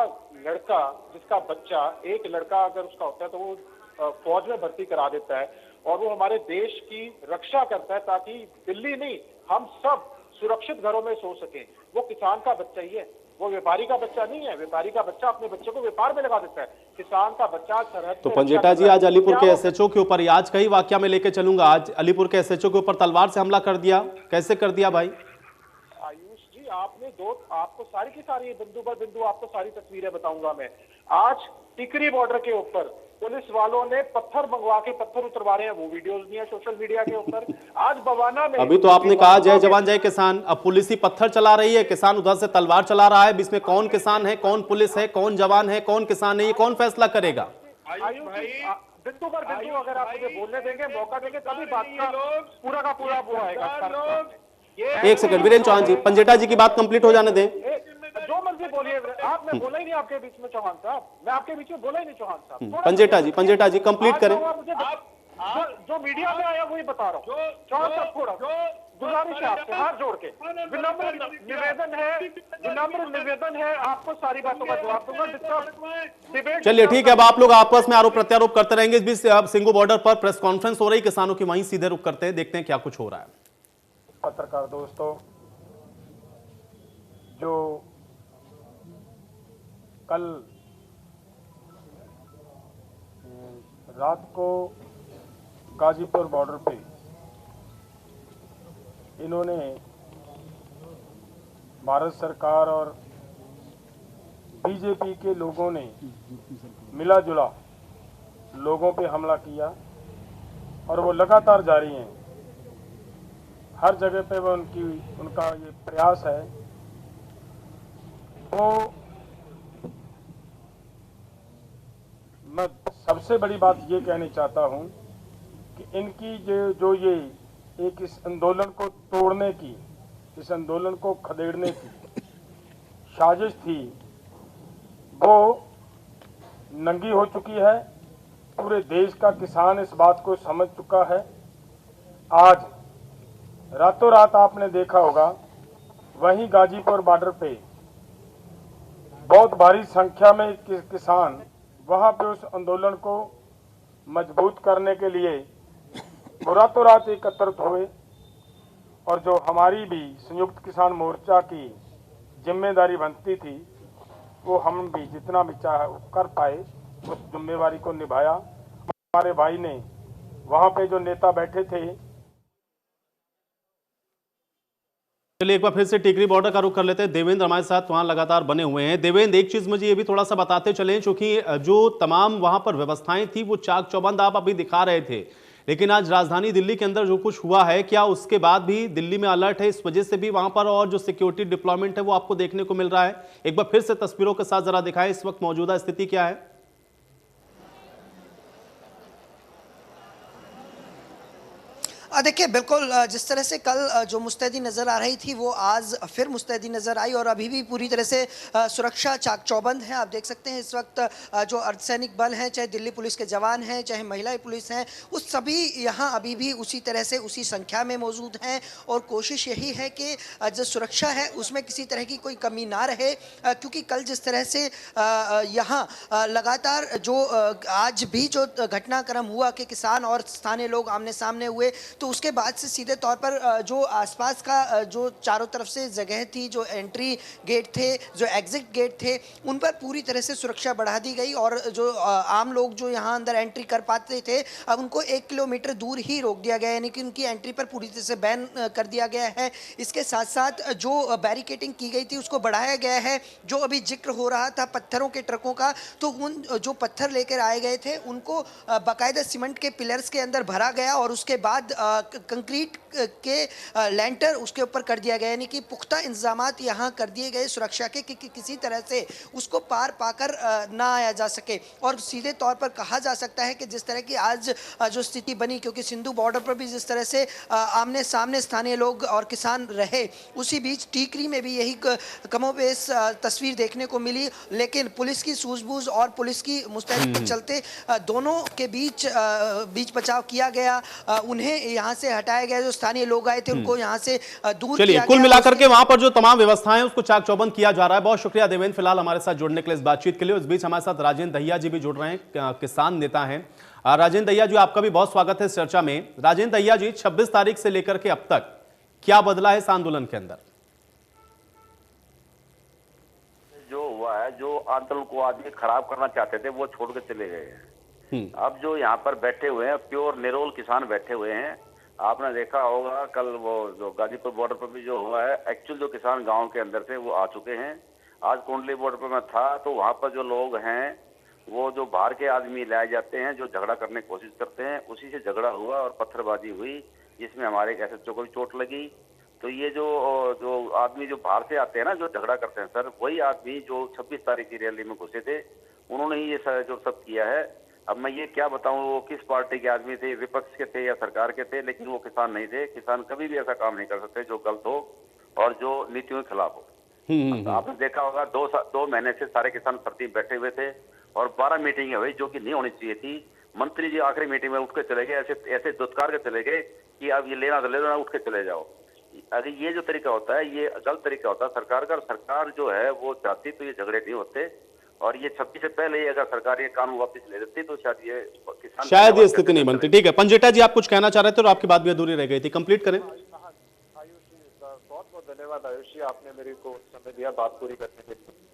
लड़का, जिसका बच्चा, एक लड़का अगर उसका होता है तो वो फौज में भर्ती करा देता है और वो हमारे देश की रक्षा करता है ताकि दिल्ली नहीं हम सब सुरक्षित घरों में सो सकें, वो किसान का बच्चा ही है, वो व्यापारी का बच्चा नहीं है। व्यापारी का बच्चा अपने बच्चे को व्यापार में लगा देता है, किसान का बच्चा सरहद। तो पंजेटा जी, आज अलीपुर के एसएचओ के ऊपर, आज कई वाकया में लेके चलूंगा, आज अलीपुर के एसएचओ के ऊपर तलवार से हमला कर दिया, कैसे कर दिया भाई? आयुष जी, आपने आपको सारी की सारी बिंदु पर बिंदु आपको सारी तस्वीरें बताऊंगा मैं। आज टिकरी बॉर्डर के ऊपर पुलिस वालों ने पत्थर मंगवा के पत्थर उतरवा रहे हैं, वो वीडियोस भी है सोशल मीडिया के ऊपर। आज बवाना में, अभी तो आपने कहा जय जवान जय किसान, अब पुलिस ही पत्थर चला रही है, किसान उधर से तलवार चला रहा है। इसमें कौन किसान है, कौन पुलिस है, कौन जवान है, कौन किसान है, ये कौन फैसला करेगा? बिंदु पर बिंदु अगर आप मुझे बोलने देंगे, मौका देंगे, तभी बात का पूरा वो आएगा। एक सेकंड वीरेंद्र चौहान जी, पंजेटा जी की बात कंप्लीट हो जाने दें। जो मर्जी बोलिए आप, मैं बोला ही नहीं आपके बीच में चौहान साहब, मैं आपके बीच में बोला ही नहीं चौहान साहब। पंजेटा जी कंप्लीट करें। जो मीडिया में आया वही बता रहा हूँ चौहान साहब, थोड़ा गुजारिश है आपसे, हाथ जोड़ के विनम्र निवेदन है, आपको सारी बातों का जवाब दूंगा। चलिए ठीक है, अब आप लोग आपस में आरोप प्रत्यारोप करते रहेंगे। इस बीच अब सिंगू बॉर्डर पर प्रेस कॉन्फ्रेंस हो रही किसानों की, वहीं सीधे रुक करते हैं, देखते हैं क्या कुछ हो रहा है। पत्रकार दोस्तों, जो कल रात को गाजीपुर बॉर्डर पे इन्होंने भारत सरकार और बीजेपी के लोगों ने मिला जुला लोगों पे हमला किया और वो लगातार जारी हैं। हर जगह पे वो उनका ये प्रयास है। तो मैं सबसे बड़ी बात ये कहनी चाहता हूँ कि इनकी जो ये एक इस आंदोलन को तोड़ने की, इस आंदोलन को खदेड़ने की साजिश थी, वो नंगी हो चुकी है। पूरे देश का किसान इस बात को समझ चुका है। आज रातों रात आपने देखा होगा, वहीं गाजीपुर बॉर्डर पे बहुत भारी संख्या में किसान वहां पे उस आंदोलन को मजबूत करने के लिए रातों रात एकत्रित हुए और जो हमारी भी संयुक्त किसान मोर्चा की जिम्मेदारी बनती थी, वो हम भी जितना भी चाहे कर पाए उस जिम्मेवारी को निभाया। हमारे भाई ने वहां पे जो नेता बैठे थे। चलिए एक बार फिर से टिकरी बॉर्डर का रुख कर लेते हैं। देवेंद्र हमारे साथ वहां लगातार बने हुए हैं। देवेंद्र, एक चीज मुझे ये भी थोड़ा सा बताते चलें, क्योंकि जो तमाम वहां पर व्यवस्थाएं थी वो चाक चौबंद आप अभी दिखा रहे थे, लेकिन आज राजधानी दिल्ली के अंदर जो कुछ हुआ है, क्या उसके बाद भी दिल्ली में अलर्ट है, इस वजह से भी वहां पर और जो सिक्योरिटी डिप्लॉयमेंट है वो आपको देखने को मिल रहा है? एक बार फिर से तस्वीरों के साथ जरा दिखाएं, इस वक्त मौजूदा स्थिति क्या है? देखिए, बिल्कुल जिस तरह से कल जो मुस्तैदी नज़र आ रही थी वो आज फिर मुस्तैदी नज़र आई और अभी भी पूरी तरह से सुरक्षा चाक चौबंद है। आप देख सकते हैं इस वक्त जो अर्धसैनिक बल हैं, चाहे दिल्ली पुलिस के जवान हैं, चाहे महिला पुलिस हैं, उस सभी यहाँ अभी भी उसी तरह से उसी संख्या में मौजूद हैं और कोशिश यही है कि जो सुरक्षा है उसमें किसी तरह की कोई कमी ना रहे, क्योंकि कल जिस तरह से यहाँ लगातार जो आज भी जो घटनाक्रम हुआ कि किसान और स्थानीय लोग आमने सामने हुए, तो उसके बाद से सीधे तौर पर जो आसपास का जो चारों तरफ से जगह थी, जो एंट्री गेट थे, जो एग्जिट गेट थे, उन पर पूरी तरह से सुरक्षा बढ़ा दी गई और जो आम लोग जो यहाँ अंदर एंट्री कर पाते थे, अब उनको 1 किलोमीटर दूर ही रोक दिया गया है, यानी कि उनकी एंट्री पर पूरी तरह से बैन कर दिया गया है। इसके साथ साथ जो बैरिकेटिंग की गई थी उसको बढ़ाया गया है। जो अभी जिक्र हो रहा था पत्थरों के ट्रकों का, तो उन जो पत्थर लेकर आए गए थे उनको बाकायदा सीमेंट के पिलर्स के अंदर भरा गया और उसके बाद कंक्रीट के लेंटर उसके ऊपर कर दिया गया, यानी कि पुख्ता इंतजामात यहाँ कर दिए गए सुरक्षा के कि किसी तरह से उसको पार पाकर ना आया जा सके। और सीधे तौर पर कहा जा सकता है कि जिस तरह की आज जो स्थिति बनी, क्योंकि सिंधु बॉर्डर पर भी जिस तरह से आमने सामने स्थानीय लोग और किसान रहे, उसी बीच टीकरी में भी यही कमोबेश तस्वीर देखने को मिली। लेकिन पुलिस की सूझबूझ और पुलिस की मुस्तैदी के चलते दोनों के बीच बचाव किया गया। उन्हें यहाँ से हटाया गया, जो स्थानीय लोग आए थे उनको यहाँ से दूर चलिए, किया कुल गया। मिलाकर के वहां पर जो तमाम व्यवस्थाएं उसको चाक चौबंद किया जा रहा है। बहुत शुक्रिया देवेंद्र फिलहाल हमारे साथ जुड़ने के लिए, इस बातचीत के लिए। इस बीच हमारे साथ राजेंद्र दहिया जी भी जुड़ रहे हैं, किसान नेता हैं। राजेंद्र दहिया जी, आपका भी बहुत स्वागत है इस चर्चा में। राजेंद्र दहिया जी, 26 तारीख से लेकर के अब तक क्या बदला है इस आंदोलन के अंदर? जो हुआ है, जो आंदोलन को आदमी खराब करना चाहते थे वो छोड़ के चले गए हैं। अब जो यहाँ पर बैठे हुए हैं प्योर निरोल किसान बैठे हुए हैं। आपने देखा होगा कल वो जो गाजीपुर बॉर्डर पर भी जो हुआ है, एक्चुअल जो किसान गांव के अंदर थे वो आ चुके हैं। आज कुंडली बॉर्डर पर मैं था तो वहाँ पर जो लोग हैं वो जो बाहर के आदमी लाए जाते हैं, जो झगड़ा करने की कोशिश करते हैं, उसी से झगड़ा हुआ और पत्थरबाजी हुई, जिसमें हमारे एक एसएचओ को भी चोट लगी। तो ये जो आदमी जो बाहर से आते हैं ना, जो झगड़ा करते हैं सर, वही आदमी जो 26 तारीख की रैली में घुसे थे, उन्होंने ही ये जो सब किया है। अब मैं ये क्या बताऊं वो किस पार्टी के आदमी थे, विपक्ष के थे या सरकार के थे, लेकिन वो किसान नहीं थे। किसान कभी भी ऐसा काम नहीं कर सकते जो गलत हो और जो नीतियों के खिलाफ हो। तो आपने देखा होगा 2 महीने से सारे किसान प्रति बैठे हुए थे और 12 मीटिंगें हुई जो कि नहीं होनी चाहिए थी। मंत्री जी आखिरी मीटिंग में उठ के चले गए, ऐसे दुत्कार के चले गए कि अब ये लेना तो ले लेना, उठ के चले जाओ। अगर ये जो तरीका होता है ये गलत तरीका होता है सरकार का। सरकार जो है वो चाहती तो ये झगड़े नहीं होते, और ये 26 से पहले ही अगर सरकार ये कानून वापस ले देती तो शायद ये स्थिति नहीं बनती। ठीक है, पंजेटा जी आप कुछ कहना चाह रहे थे और आपकी बात भी अधूरी रह गई थी, कंप्लीट करें। बहुत बहुत धन्यवाद आयुष जी, आपने मेरे को समय दिया बात पूरी करने के लिए।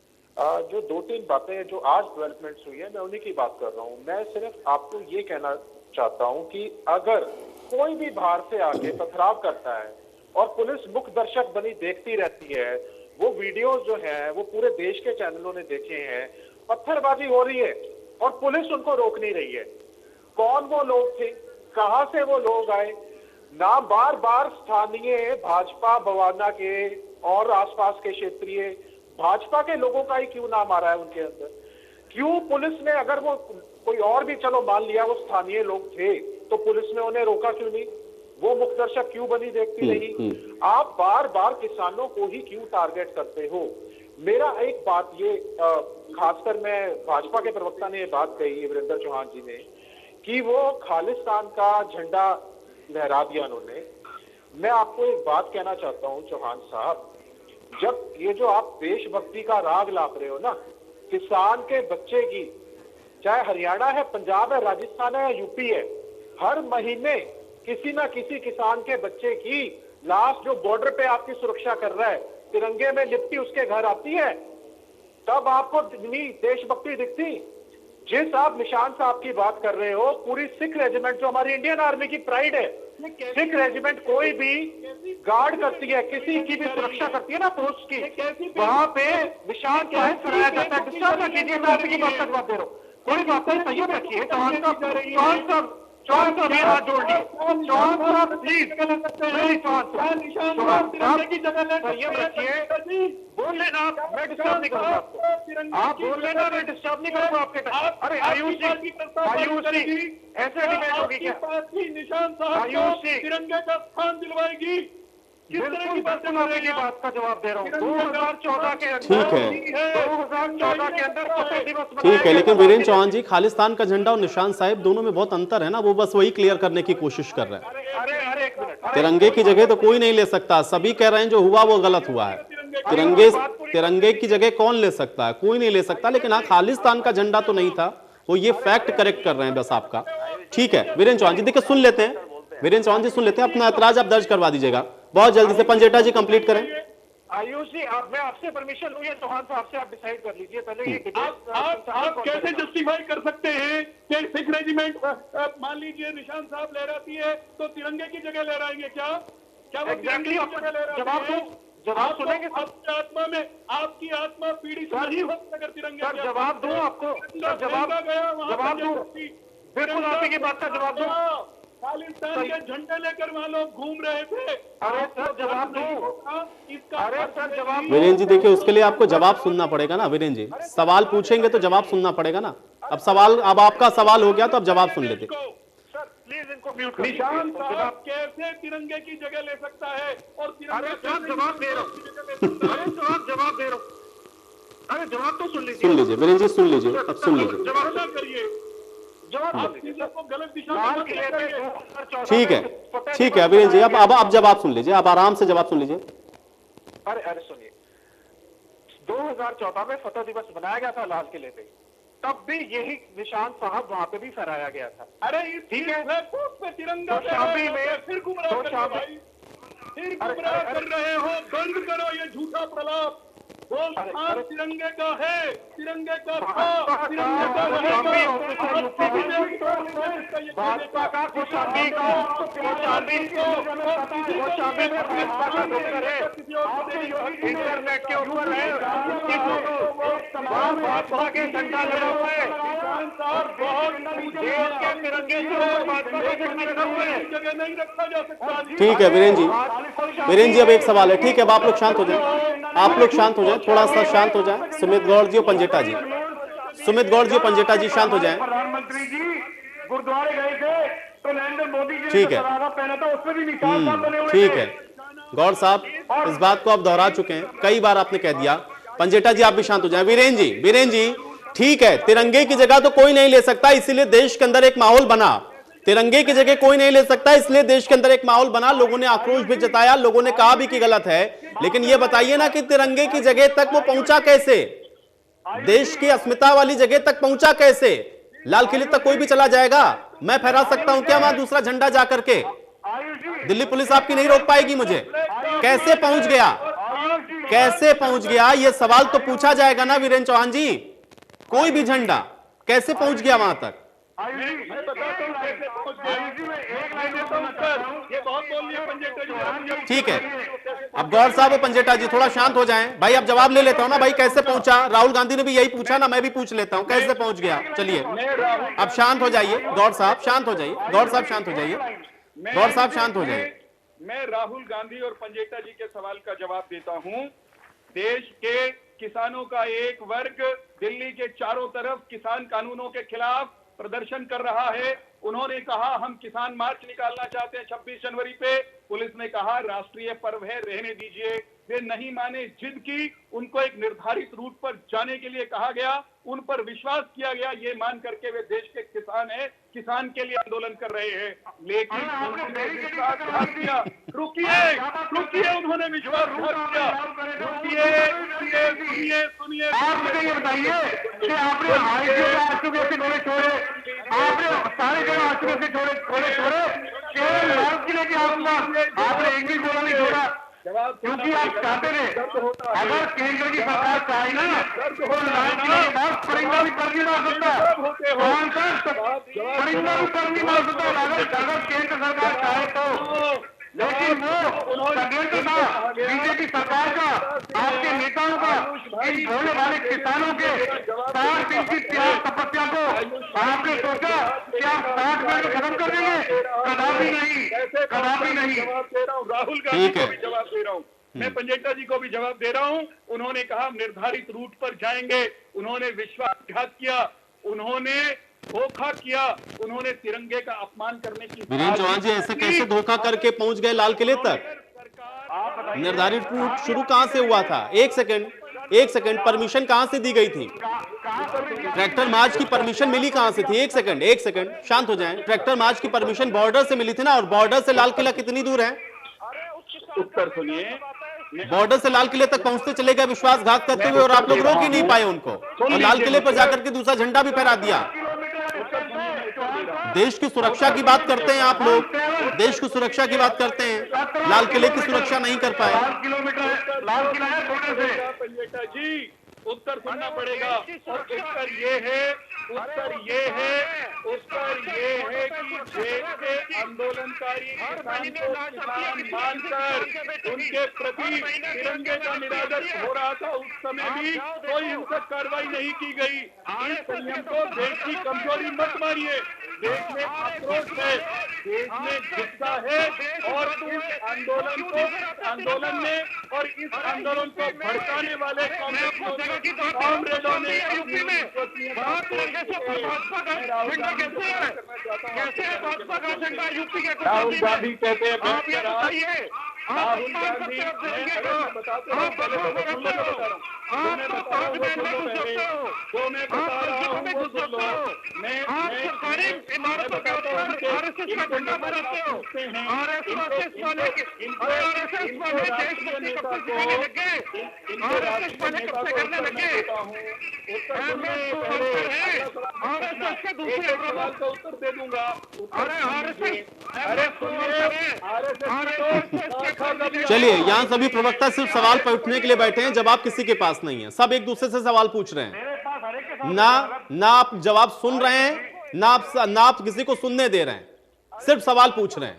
जो 2-3 बातें जो आज डेवलपमेंट्स हुई है मैं उन्हीं की बात कर रहा हूँ। मैं सिर्फ आपको ये कहना चाहता हूँ कि अगर कोई भी बाहर से आके पथराव करता है और पुलिस मुख्य दर्शक बनी देखती रहती है, वो वीडियोस जो है वो पूरे देश के चैनलों ने देखे हैं, पत्थरबाजी हो रही है और पुलिस उनको रोक नहीं रही है। कौन वो लोग थे, कहां से वो लोग आए, ना बार बार स्थानीय भाजपा बवाना के और आसपास के क्षेत्रीय भाजपा के लोगों का ही क्यों नाम आ रहा है उनके अंदर? क्यों पुलिस ने, अगर वो कोई और भी चलो मान लिया वो स्थानीय लोग थे, तो पुलिस ने उन्हें रोका क्यों नहीं? वो मुख्य दर्शक क्यों बनी देखती नहीं? आप बार बार किसानों को ही क्यों टारगेट करते हो? मेरा एक बात ये, खासकर मैं भाजपा के प्रवक्ता ने ये बात कही वीरेंद्र चौहान जी ने कि वो खालिस्तान का झंडा लहरा दिया उन्होंने। मैं आपको एक बात कहना चाहता हूं चौहान साहब, जब ये जो आप देशभक्ति का राग लाप रहे हो ना, किसान के बच्चे की, चाहे हरियाणा है, पंजाब है, राजस्थान है या यूपी है, हर महीने किसी ना किसी किसान के बच्चे की लाश जो बॉर्डर पे आपकी सुरक्षा कर रहा है, तिरंगे में लिपटी उसके घर आती है, तब आपको देशभक्ति दिखती। जिस आप निशान साहब की बात कर रहे हो, पूरी सिख रेजिमेंट जो हमारी इंडियन आर्मी की प्राइड है, सिख रेजिमेंट कोई भी गार्ड करती है, किसी की भी सुरक्षा करती है ना पोस्ट की, वहां पे निशान साहिब कराया जाता है। डिस्टर्ब न कीजिए, मैं आपकी बात का जवाब दे रहा हूँ। कोई बात नहीं, संयम रखिए। चौहान साहब हाथ जोड़ लिए। चौहान साहब प्लीज, संयम रखिए, बोल लेना, मैं डिस्टर्ब नहीं करूंगा आपको। आप बोल लेना, मैं डिस्टर्ब नहीं करूंगा आपके टाइम। अरे आयुष जी ऐसे डिबेट होगी क्या? निशान साहब तिरंगे का स्थान दिलवाएगी, किस तरह की बातें की बात का जवाब दे रहा हूँ। 2014 के अंदर, ठीक है, 2014 के अंदर पते दिवस ठीक है, लेकिन वीरेंद्र चौहान जी, खालिस्तान का झंडा और निशान साहिब दोनों में बहुत अंतर है ना, वो बस वही क्लियर करने की कोशिश कर रहे हैं। अरे एक मिनट, तिरंगे की जगह तो कोई नहीं ले सकता, सभी कह रहे हैं जो हुआ वो गलत हुआ है। तिरंगे की जगह कौन ले सकता है? कोई नहीं ले सकता, लेकिन हाँ खालिस्तान का झंडा तो नहीं था, वो ये फैक्ट करेक्ट कर रहे हैं बस आपका। ठीक है वीरेंद्र चौहान जी, देखिए सुन लेते हैं, वीरेंद्र चौहान जी सुन लेते हैं, अपना ऐतराज आप दर्ज करवा दीजिएगा बहुत जल्दी से। पंजेटा जी कंप्लीट करें। आयुष जी, मैं आपसे परमिशन लूँ या चौहान साहब से आप डिसाइड कर लीजिए पहले। ये आप कैसे जस्टिफाई कर सकते हैं कि सिख रेजिमेंट मान लीजिए निशान साहब लहराती है तो तिरंगे की जगह लहराएंगे क्या? क्या वो तिरंगे की जगह लहराएंगे? जवाब सुनेंगे। आपकी आत्मा में, आपकी आत्मा पीढ़ी से नहीं हो अगर तिरंगे। जवाब दूं आपको? जवाब दूं, बिल्कुल आपकी बात का जवाब दूं। खालिस्तान के झंडे लेकर वहाँ लोग घूम रहे थे। अरे सर जवाब दो। इसका अरे सर जवाब वीरेंद्र जी देखिए, उसके लिए आपको जवाब सुनना पड़ेगा ना वीरेंद्र जी, सवाल पूछेंगे तो जवाब सुनना पड़ेगा ना। अब आपका सवाल हो गया तो अब जवाब सुन लेते। सर प्लीज इनको म्यूट कर निशान साहब कैसे तिरंगे की जगह ले सकता है और अरे सर जवाब दे रहा हूँ। अरे जवाब दे रहा हूँ। अरे जवाब तो सुन लीजिए। सुन लीजिए वीरेंद्र जी, सुन लीजिए, अब सुन लीजिए। जवाब ना करिए, जवाब को गलत दिशा में मत लेकर ठीक है, ठीक है वीरेंद्र जी, अब जवाब सुन लीजिए, आप आराम से जवाब सुन लीजिए। अरे सुनिए, 2014 में फतह दिवस मनाया गया था लाल किले पे, तब भी यही निशान साहब वहां पे भी फहराया गया था। अरे ठीक है, पे तिरंगा शादी में फिर गुमराह कर रहे हो, बंद करो ये झूठा प्रलाप। तिरंगे का है, तिरंगे का था, तिरंगे का भाजपा का कौशाम्बी का इंटरनेट के ऊपर है, भाजपा के झंडा लगा हुआ है, देश के तिरंगे भाजपा के झंडा लगा हुआ है, जगह नहीं रखा जा सकता। ठीक है वीरेंद्र जी, अब एक सवाल है। ठीक है, अब आप लोग शांत हो जाए, आप लोग शांत हो जाए, थोड़ा सा शांत हो जाए। सुमित गौड़ जी और पंजेटा जी, सुमित गौड़ जी और पंजेटा जी शांत हो जाएं। प्रधानमंत्री जी गुरुद्वारे गए थे तो नरेंद्र मोदी जी ठीक है, पहना था, उसमें भी निशान साहब बने हुए थे। ठीक है गौड़ साहब, इस बात को आप दोहरा चुके हैं, कई बार आपने कह दिया। पंजेटा जी आप भी शांत हो जाएं। वीरेंद्र जी ठीक है, तिरंगे की जगह तो कोई नहीं ले सकता, इसीलिए देश के अंदर एक माहौल बना। तिरंगे की जगह कोई नहीं ले सकता, इसलिए देश के अंदर एक माहौल बना। लोगों ने आक्रोश भी जताया, लोगों ने कहा भी कि गलत है, लेकिन यह बताइए ना कि तिरंगे की जगह तक वो पहुंचा कैसे, देश की अस्मिता वाली जगह तक पहुंचा कैसे? लाल किले तक कोई भी चला जाएगा? मैं फहरा सकता हूं क्या वहां दूसरा झंडा जाकर के? दिल्ली पुलिस आपकी नहीं रोक पाएगी मुझे। कैसे पहुंच गया, कैसे पहुंच गया, यह सवाल तो पूछा जाएगा ना वीरेंद्र चौहान जी। कोई भी झंडा कैसे पहुंच गया वहां तक? ठीक है, अब गौर साहब और पंजेटा जी थोड़ा शांत हो जाएं। भाई अब जवाब ले लेता हूं ना भाई, कैसे पहुंचा? राहुल गांधी ने भी यही पूछा ना, मैं भी पूछ लेता हूं कैसे पहुंच गया। चलिए अब शांत हो जाइए, गौर साहब शांत हो जाइए, गौर साहब शांत हो जाइए, गौर साहब शांत हो जाइए। मैं राहुल गांधी और पंजेटा जी के सवाल का जवाब देता हूं। देश के किसानों का एक वर्ग दिल्ली के चारों तरफ किसान कानूनों के खिलाफ प्रदर्शन कर रहा है। उन्होंने कहा हम किसान मार्च निकालना चाहते हैं 26 जनवरी पे। पुलिस ने कहा राष्ट्रीय पर्व है, रहने दीजिए। वे नहीं माने, जिद की, उनको एक निर्धारित रूट पर जाने के लिए कहा गया, उन पर विश्वास किया गया, ये मान करके वे देश के किसान हैं, किसान के लिए आंदोलन कर रहे हैं। लेकिन उन्होंने विश्वासघात किया। रुकिए, उन्होंने विश्वासघात किया। सुनिए, आप मुझे ये बताइए कि आपने आरक्षण से घोड़े छोड़े, आपने सारे जगह आरक्षण से छोड़े, केवल लाल किले के आपने एक भी गोला नहीं छोड़ा, क्योंकि आप चाहते थे अगर केंद्र की सरकार चाहे ना तो लाल किले के बाद परिंदा भी कर नहीं मार सकता, परिंदा भी कर नहीं मार सकता अगर केंद्र सरकार चाहे तो। लेकिन वो षड्यंत्र था बीजेपी सरकार का, आपके नेताओं का, इन भोले भाले किसानों के 60 दिन की त्याग तपस्या को आपने सोचा कि आप 60 मिनट में खत्म कर देंगे? कदापि नहीं, कदापि नहीं। राहुल गांधी को भी जवाब दे रहा हूँ, मैं पंजेटा जी को भी जवाब दे रहा हूँ। उन्होंने कहा निर्धारित रूट पर जाएंगे, उन्होंने विश्वासघात किया, उन्होंने धोखा किया, उन्होंने तिरंगे का अपमान करने की। वीरेंद्र चौहान जी ऐसे कैसे धोखा करके पहुंच गए लाल किले तक? निर्धारित रूट शुरू कहां से हुआ था? एक सेकंड, परमिशन कहां से दी गई थी? ट्रैक्टर मार्च की परमिशन मिली कहां से थी? एक सेकंड, शांत हो जाएं। ट्रैक्टर मार्च की परमिशन बॉर्डर से मिली थी ना, और बॉर्डर से लाल किला कितनी दूर है? उत्तर सुनिए, बॉर्डर से लाल किले तक पहुंचते चले गए विश्वासघात करते हुए, और आप लोग रोक ही नहीं पाए उनको, और लाल किले पर जाकर के दूसरा झंडा भी फहरा दिया। देश की सुरक्षा की बात करते हैं आप लोग, देश की सुरक्षा की बात करते हैं, लाल किले की सुरक्षा नहीं कर पाए। लाल किला है छोटे से। पंजेटा जी उत्तर सुनना पड़ेगा, और उत्तर ये है कि देश के आंदोलनकारी किसान को किसान मानकर उनके प्रति तिरंगे का निरादर हो रहा था, उस समय भी कोई हिंसक कार्रवाई नहीं की गई। इस संयम को देश की कमजोरी मत मानिए, देश में आक्रोश है, देश में गुस्सा है और इस आंदोलन में और इस आंदोलन को भड़काने वाले कांग्रेसियों ने कांग्रेसों ने राहुल गांधी कहते हैं राहुल गांधी बताता हूँ मैं बता रहा हूँ वो बता रहा हूँ वो सुन लो। मैं बताता हूँ उत्तर दे दूंगा। चलिए, यहाँ सभी प्रवक्ता सिर्फ सवाल पर उठने के लिए बैठे हैं, जवाब किसी के पास नहीं है। सब एक दूसरे से सवाल पूछ रहे हैं, ना आप जवाब सुन रहे हैं, ना आप किसी को सुनने दे रहे हैं, सिर्फ सवाल पूछ रहे हैं।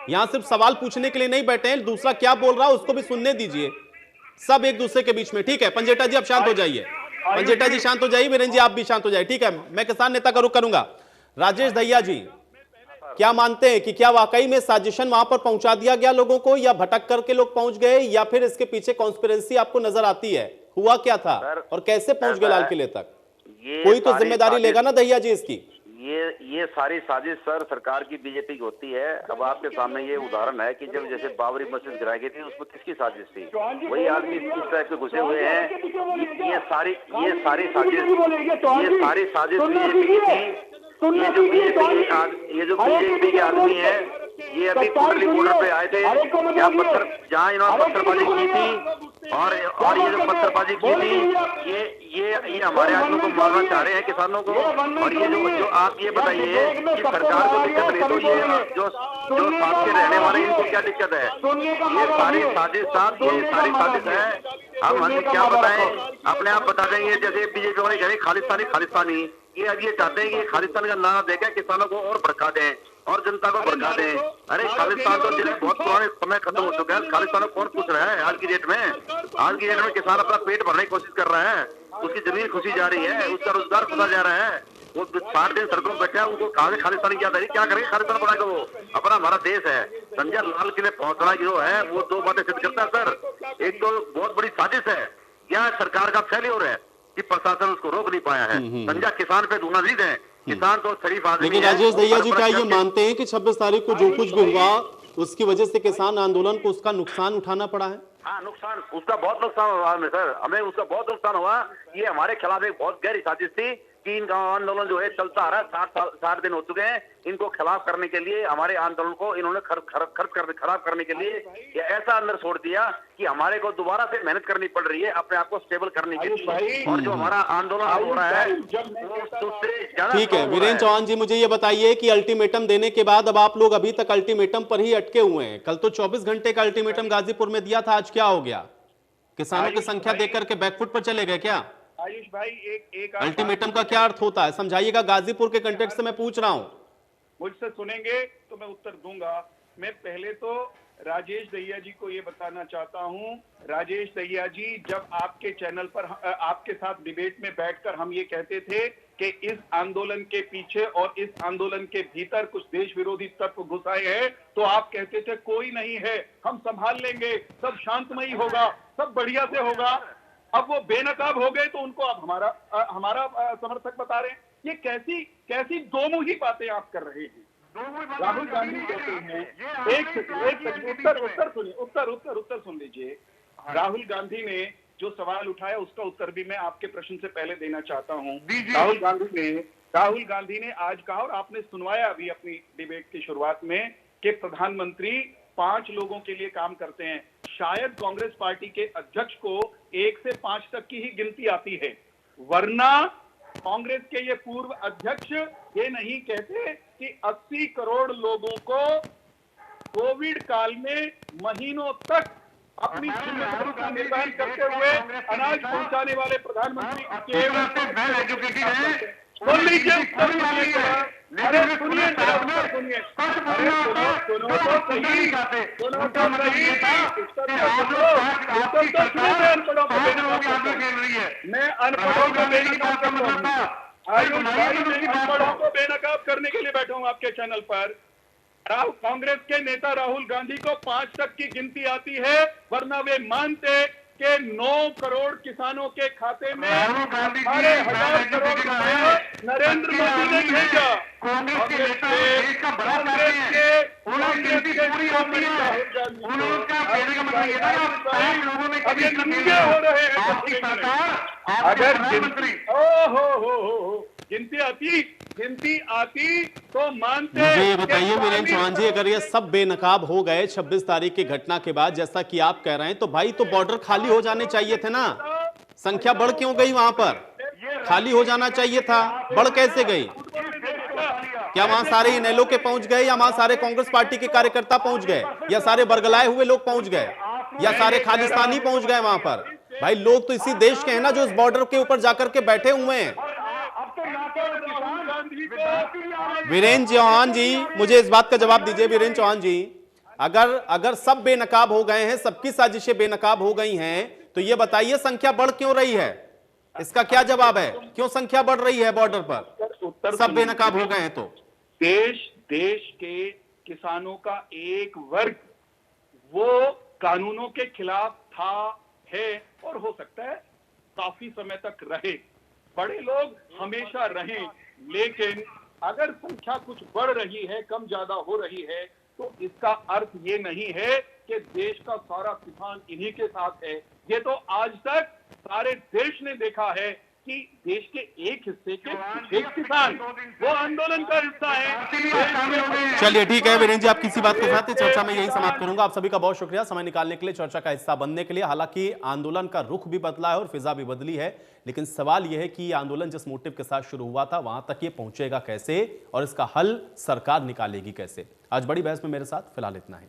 यहाँ सिर्फ सवाल पूछने के लिए नहीं बैठे हैं, दूसरा क्या बोल रहा है उसको भी सुनने दीजिए। सब एक दूसरे के बीच में। ठीक है पंजेटा जी, आप शांत हो जाइए। पंजेटा जी शांत हो जाइए, वीरेंद्र जी आप भी शांत हो जाइए। ठीक है, मैं किसान नेता का रुख करूंगा। राजेश दहिया जी, क्या मानते हैं कि क्या वाकई में साजिशन वहां पर पहुंचा दिया गया लोगों को, या भटक करके लोग पहुंच गए, या फिर इसके पीछे कॉन्स्पिरेसी आपको नजर आती है? हुआ क्या था और कैसे पहुंच गए लाल किले तक? कोई तो जिम्मेदारी लेगा ना दहिया जी इसकी। ये सारी साजिश सर सरकार की, बीजेपी की होती है। अब आपके सामने ये उदाहरण है कि जब जैसे बाबरी मस्जिद गिराई गई थी उसमें किसकी साजिश थी? वही आदमी इस टाइप के घुसे हुए हैं। ये सारी साजिश बीजेपी की थी। ये जो बीजेपी के आदमी है, ये अभी कोटली बॉर्डर पे आए थे, जहाँ इन्होंने पत्थरबाजी की थी और ये जो पत्थरबाजी की थी, ये हमारे आदमियों को मारना चाह रहे हैं, किसानों को। और ये जो आप ये बताइए कि सरकार को दिक्कत नहीं, तो ये जो साथ के रहने वाले इनको क्या दिक्कत है? ये सारी साजिश है। हम क्या बताएं, अपने आप बता देंगे। जैसे बीजेपी वाले कह रहे खालिस्तानी, ये अब ये चाहते हैं कि खालिस्तान का नारा देकर किसानों को और भड़का दें और जनता को भड़का दें। अरे खालिस्तान तो जिले बहुत पुराने समय खत्म हो चुका है। खालिस्तान को कौन पूछ रहा है आज की डेट में? आज की डेट में किसान अपना पेट भरने की कोशिश कर रहा है, उसकी जमीन खुशी जा रही है, उसका रोजगार खुदा जा रहा है। वो 60 दिन सड़कों पर बैठे हैं, उनको कहा खालिस्तानी क्या करेंगे? खालिस्तान बनाएगा वो अपना हमारा देश है। संजय लाल किले पहुंचना जो है वो दो बातें सिद्ध करता है सर। एक तो बहुत बड़ी साजिश है, या सरकार का फेल्योर है कि प्रशासन उसको रोक नहीं पाया है। संजय किसान पे दूना नहीं दें, किसान तो शरीफ आदमी है। लेकिन राजेश दहिया जी, क्या ये मानते हैं कि 26 तारीख को जो कुछ भी हुआ उसकी वजह से किसान आंदोलन को उसका नुकसान उठाना पड़ा है? हाँ, नुकसान उसका बहुत नुकसान हुआ हमें सर, हमें उसका बहुत नुकसान हुआ। ये हमारे खिलाफ एक बहुत गहरी साजिश थी कि इनका आंदोलन जो है चलता आ रहा है, 60 दिन हो चुके हैं। इनको खिलाफ करने के लिए, हमारे आंदोलन को इन्होंने खराब करने के लिए ये ऐसा अंदर छोड़ दिया कि हमारे को दोबारा से मेहनत करनी पड़ रही है अपने आप को स्टेबल करने के लिए। और जो हमारा आंदोलन हो रहा है वो दूसरे ज्यादा। ठीक है वीरेंद्र चौहान जी, मुझे ये बताइए कि अल्टीमेटम देने के बाद अब आप लोग अभी तक अल्टीमेटम पर ही अटके हुए हैं। कल तो 24 घंटे का अल्टीमेटम गाजीपुर में दिया था, आज क्या हो गया? किसानों की संख्या देख करके बैकफुट पर चले गए क्या? आयुष भाई, एक अल्टीमेटम का क्या अर्थ होता है, समझाइएगा। गाजीपुर के कंटेक्स्ट से मैं पूछ रहा हूं। मुझसे सुनेंगे तो मैं उत्तर दूंगा। मैं पहले तो राजेश दहिया जी को ये बताना चाहता हूं, राजेश दहिया जी, जब आपके चैनल पर आपके साथ डिबेट में बैठकर हम ये कहते थे कि इस आंदोलन के पीछे और इस आंदोलन के भीतर कुछ देश विरोधी तत्व घुस आए हैं, तो आप कहते थे कोई नहीं है, हम संभाल लेंगे, सब शांतमयी होगा, सब बढ़िया से होगा। अब वो बेनकाब हो गए तो उनको अब हमारा समर्थक बता रहे हैं। ये कैसी दोमुही बातें आप कर रहे हैं? राहुल गांधी कहते हैं, एक उत्तर सुन लीजिए। राहुल गांधी ने जो सवाल उठाया उसका उत्तर भी मैं आपके प्रश्न से पहले देना चाहता हूं। राहुल गांधी ने आज कहा, और आपने सुनवाया अभी अपनी डिबेट की शुरुआत में, कि प्रधानमंत्री 5 लोगों के लिए काम करते हैं। शायद कांग्रेस पार्टी के अध्यक्ष को 1 से 5 तक की ही गिनती आती है, वरना कांग्रेस के ये पूर्व अध्यक्ष ये नहीं कहते कि 80 करोड़ लोगों को कोविड काल में महीनों तक अपनी जिम्मेदारी का निर्वहन करते हुए अनाज पहुंचाने वाले प्रधानमंत्री केवल सुन लीजिए। अरे सुनिए, सुनिए, सुनो तो सही, मैं अनपढ़ों को मेरी बात करता हूँ। आयुष भाई मैं अनपढ़ों को बेनकाब करने के लिए बैठा हूं आपके चैनल पर। कांग्रेस के नेता राहुल गांधी को 5 तक की गिनती आती है, वरना वे मानते कि 9 करोड़ किसानों के खाते में 18,000 करोड़ रुपए नरेंद्र मोदी ने भेजा। कांग्रेस के अब ये नंगे हो रहे हैं। अगर गिनती आती तो मानते। मुझे ये बताइए वीरेंद्र चौहान जी, अगर ये सब बेनकाब हो गए 26 तारीख की घटना के बाद, जैसा कि आप कह रहे हैं, तो भाई तो बॉर्डर खाली हो जाने चाहिए थे ना। संख्या बढ़ क्यों गई? वहां पर खाली हो जाना चाहिए था, बढ़ कैसे गई? क्या वहां सारे इनेलो के पहुंच गए, या वहां सारे कांग्रेस पार्टी के कार्यकर्ता पहुंच गए, या सारे बरगलाए हुए लोग पहुंच गए, या सारे खालिस्तानी पहुंच गए वहां पर? भाई लोग तो इसी देश के हैं ना जो इस बॉर्डर के ऊपर जाकर के बैठे हुए हैं। वीरेंद्र चौहान जी, मुझे इस बात का जवाब दीजिए वीरेंद्र चौहान जी, अगर सब बेनकाब हो गए हैं, सबकी साजिशें बेनकाब हो गई हैं, तो ये बताइए संख्या बढ़ क्यों रही है? इसका क्या जवाब है? क्यों संख्या बढ़ रही है बॉर्डर पर? सब बेनकाब हो गए हैं तो देश के किसानों का एक वर्ग वो कानूनों के खिलाफ था, है और हो सकता है काफी समय तक रहे। बड़े लोग हमेशा रहें, लेकिन अगर संख्या कुछ बढ़ रही है, कम ज्यादा हो रही है, तो इसका अर्थ ये नहीं है कि देश का सारा किसान इन्हीं के साथ है। ये तो आज तक सारे देश ने देखा है कि देश के एक हिस्से के एक किसान वो आंदोलन का हिस्सा है। चलिए ठीक है वीरेंद्र जी, आप किसी बात के साथ चर्चा में यही समाप्त करूंगा। आप सभी का बहुत शुक्रिया समय निकालने के लिए, चर्चा का हिस्सा बनने के लिए। हालांकि आंदोलन का रुख भी बदला है और फिजा भी बदली है, लेकिन सवाल यह है कि आंदोलन जिस मोटिव के साथ शुरू हुआ था वहां तक ये पहुंचेगा कैसे और इसका हल सरकार निकालेगी कैसे। आज बड़ी बहस में मेरे साथ फिलहाल इतना है।